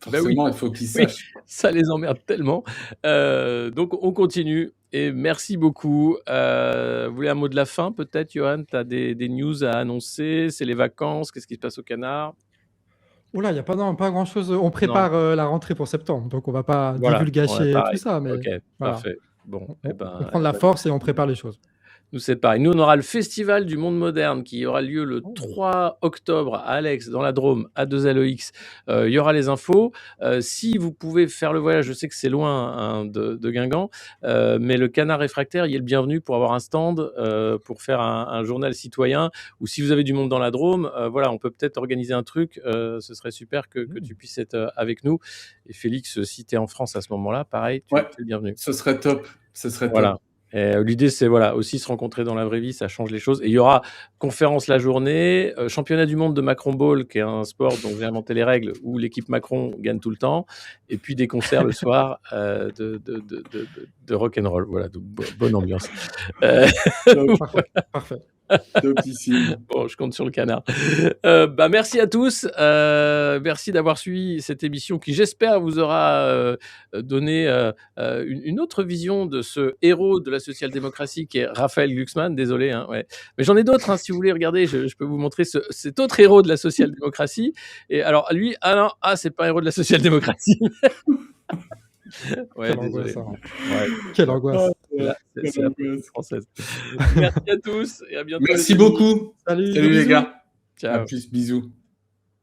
Bah oui. Forcément, il faut qu'ils Oui, sachent. ça les emmerde tellement. Donc on continue et merci beaucoup. Vous voulez un mot de la fin peut-être, Johan? Tu as des news à annoncer? C'est les vacances? Qu'est-ce qui se passe au canard? Oula, il n'y a pas grand-chose. On prépare la rentrée pour septembre. Donc on va pas Voilà, divulgacher pareil. tout ça. Mais Ok, voilà. parfait. Bon, On, eh ben, on prend de la force et on prépare les choses. nous, c'est pareil. Nous, on aura le Festival du Monde Moderne qui aura lieu le 3 octobre à Alex, dans la Drôme, à 2LEX. Il y aura les infos. Si vous pouvez faire le voyage, je sais que c'est loin, hein, de Guingamp, mais le Canard Réfractaire y est le bienvenu pour avoir un stand, pour faire un journal citoyen. Ou si vous avez du monde dans la Drôme, voilà, on peut peut-être organiser un truc. Ce serait super que tu puisses être avec nous. Et Félix, si tu es en France à ce moment-là, pareil, tu es le bienvenu. Ce serait top. Ce serait Voilà. top. Et l'idée, c'est voilà, aussi se rencontrer dans la vraie vie, ça change les choses. Et il y aura conférence la journée, championnat du monde de Macron Ball, qui est un sport dont j'ai inventé les règles, où l'équipe Macron gagne tout le temps, et puis des concerts le soir de rock'n'roll. Voilà, de bonne ambiance. Parfait. Topissime. Bon, je compte sur le canard. Merci à tous. Merci d'avoir suivi cette émission qui, j'espère, vous aura donné une autre vision de ce héros de la social-démocratie qui est Raphaël Glucksmann. Désolé, hein, ouais. Mais j'en ai d'autres, hein, si vous voulez. Regardez, je peux vous montrer cet autre héros de la social-démocratie. Et alors, lui, c'est pas un héros de la social-démocratie. Ouais, Quelle désolé. angoisse. Hein. Ouais. Quelle angoisse. Là, c'est la politique française. Merci à tous et à bientôt. Merci beaucoup. Salut Salut les gars. Ciao. À plus. Bisous.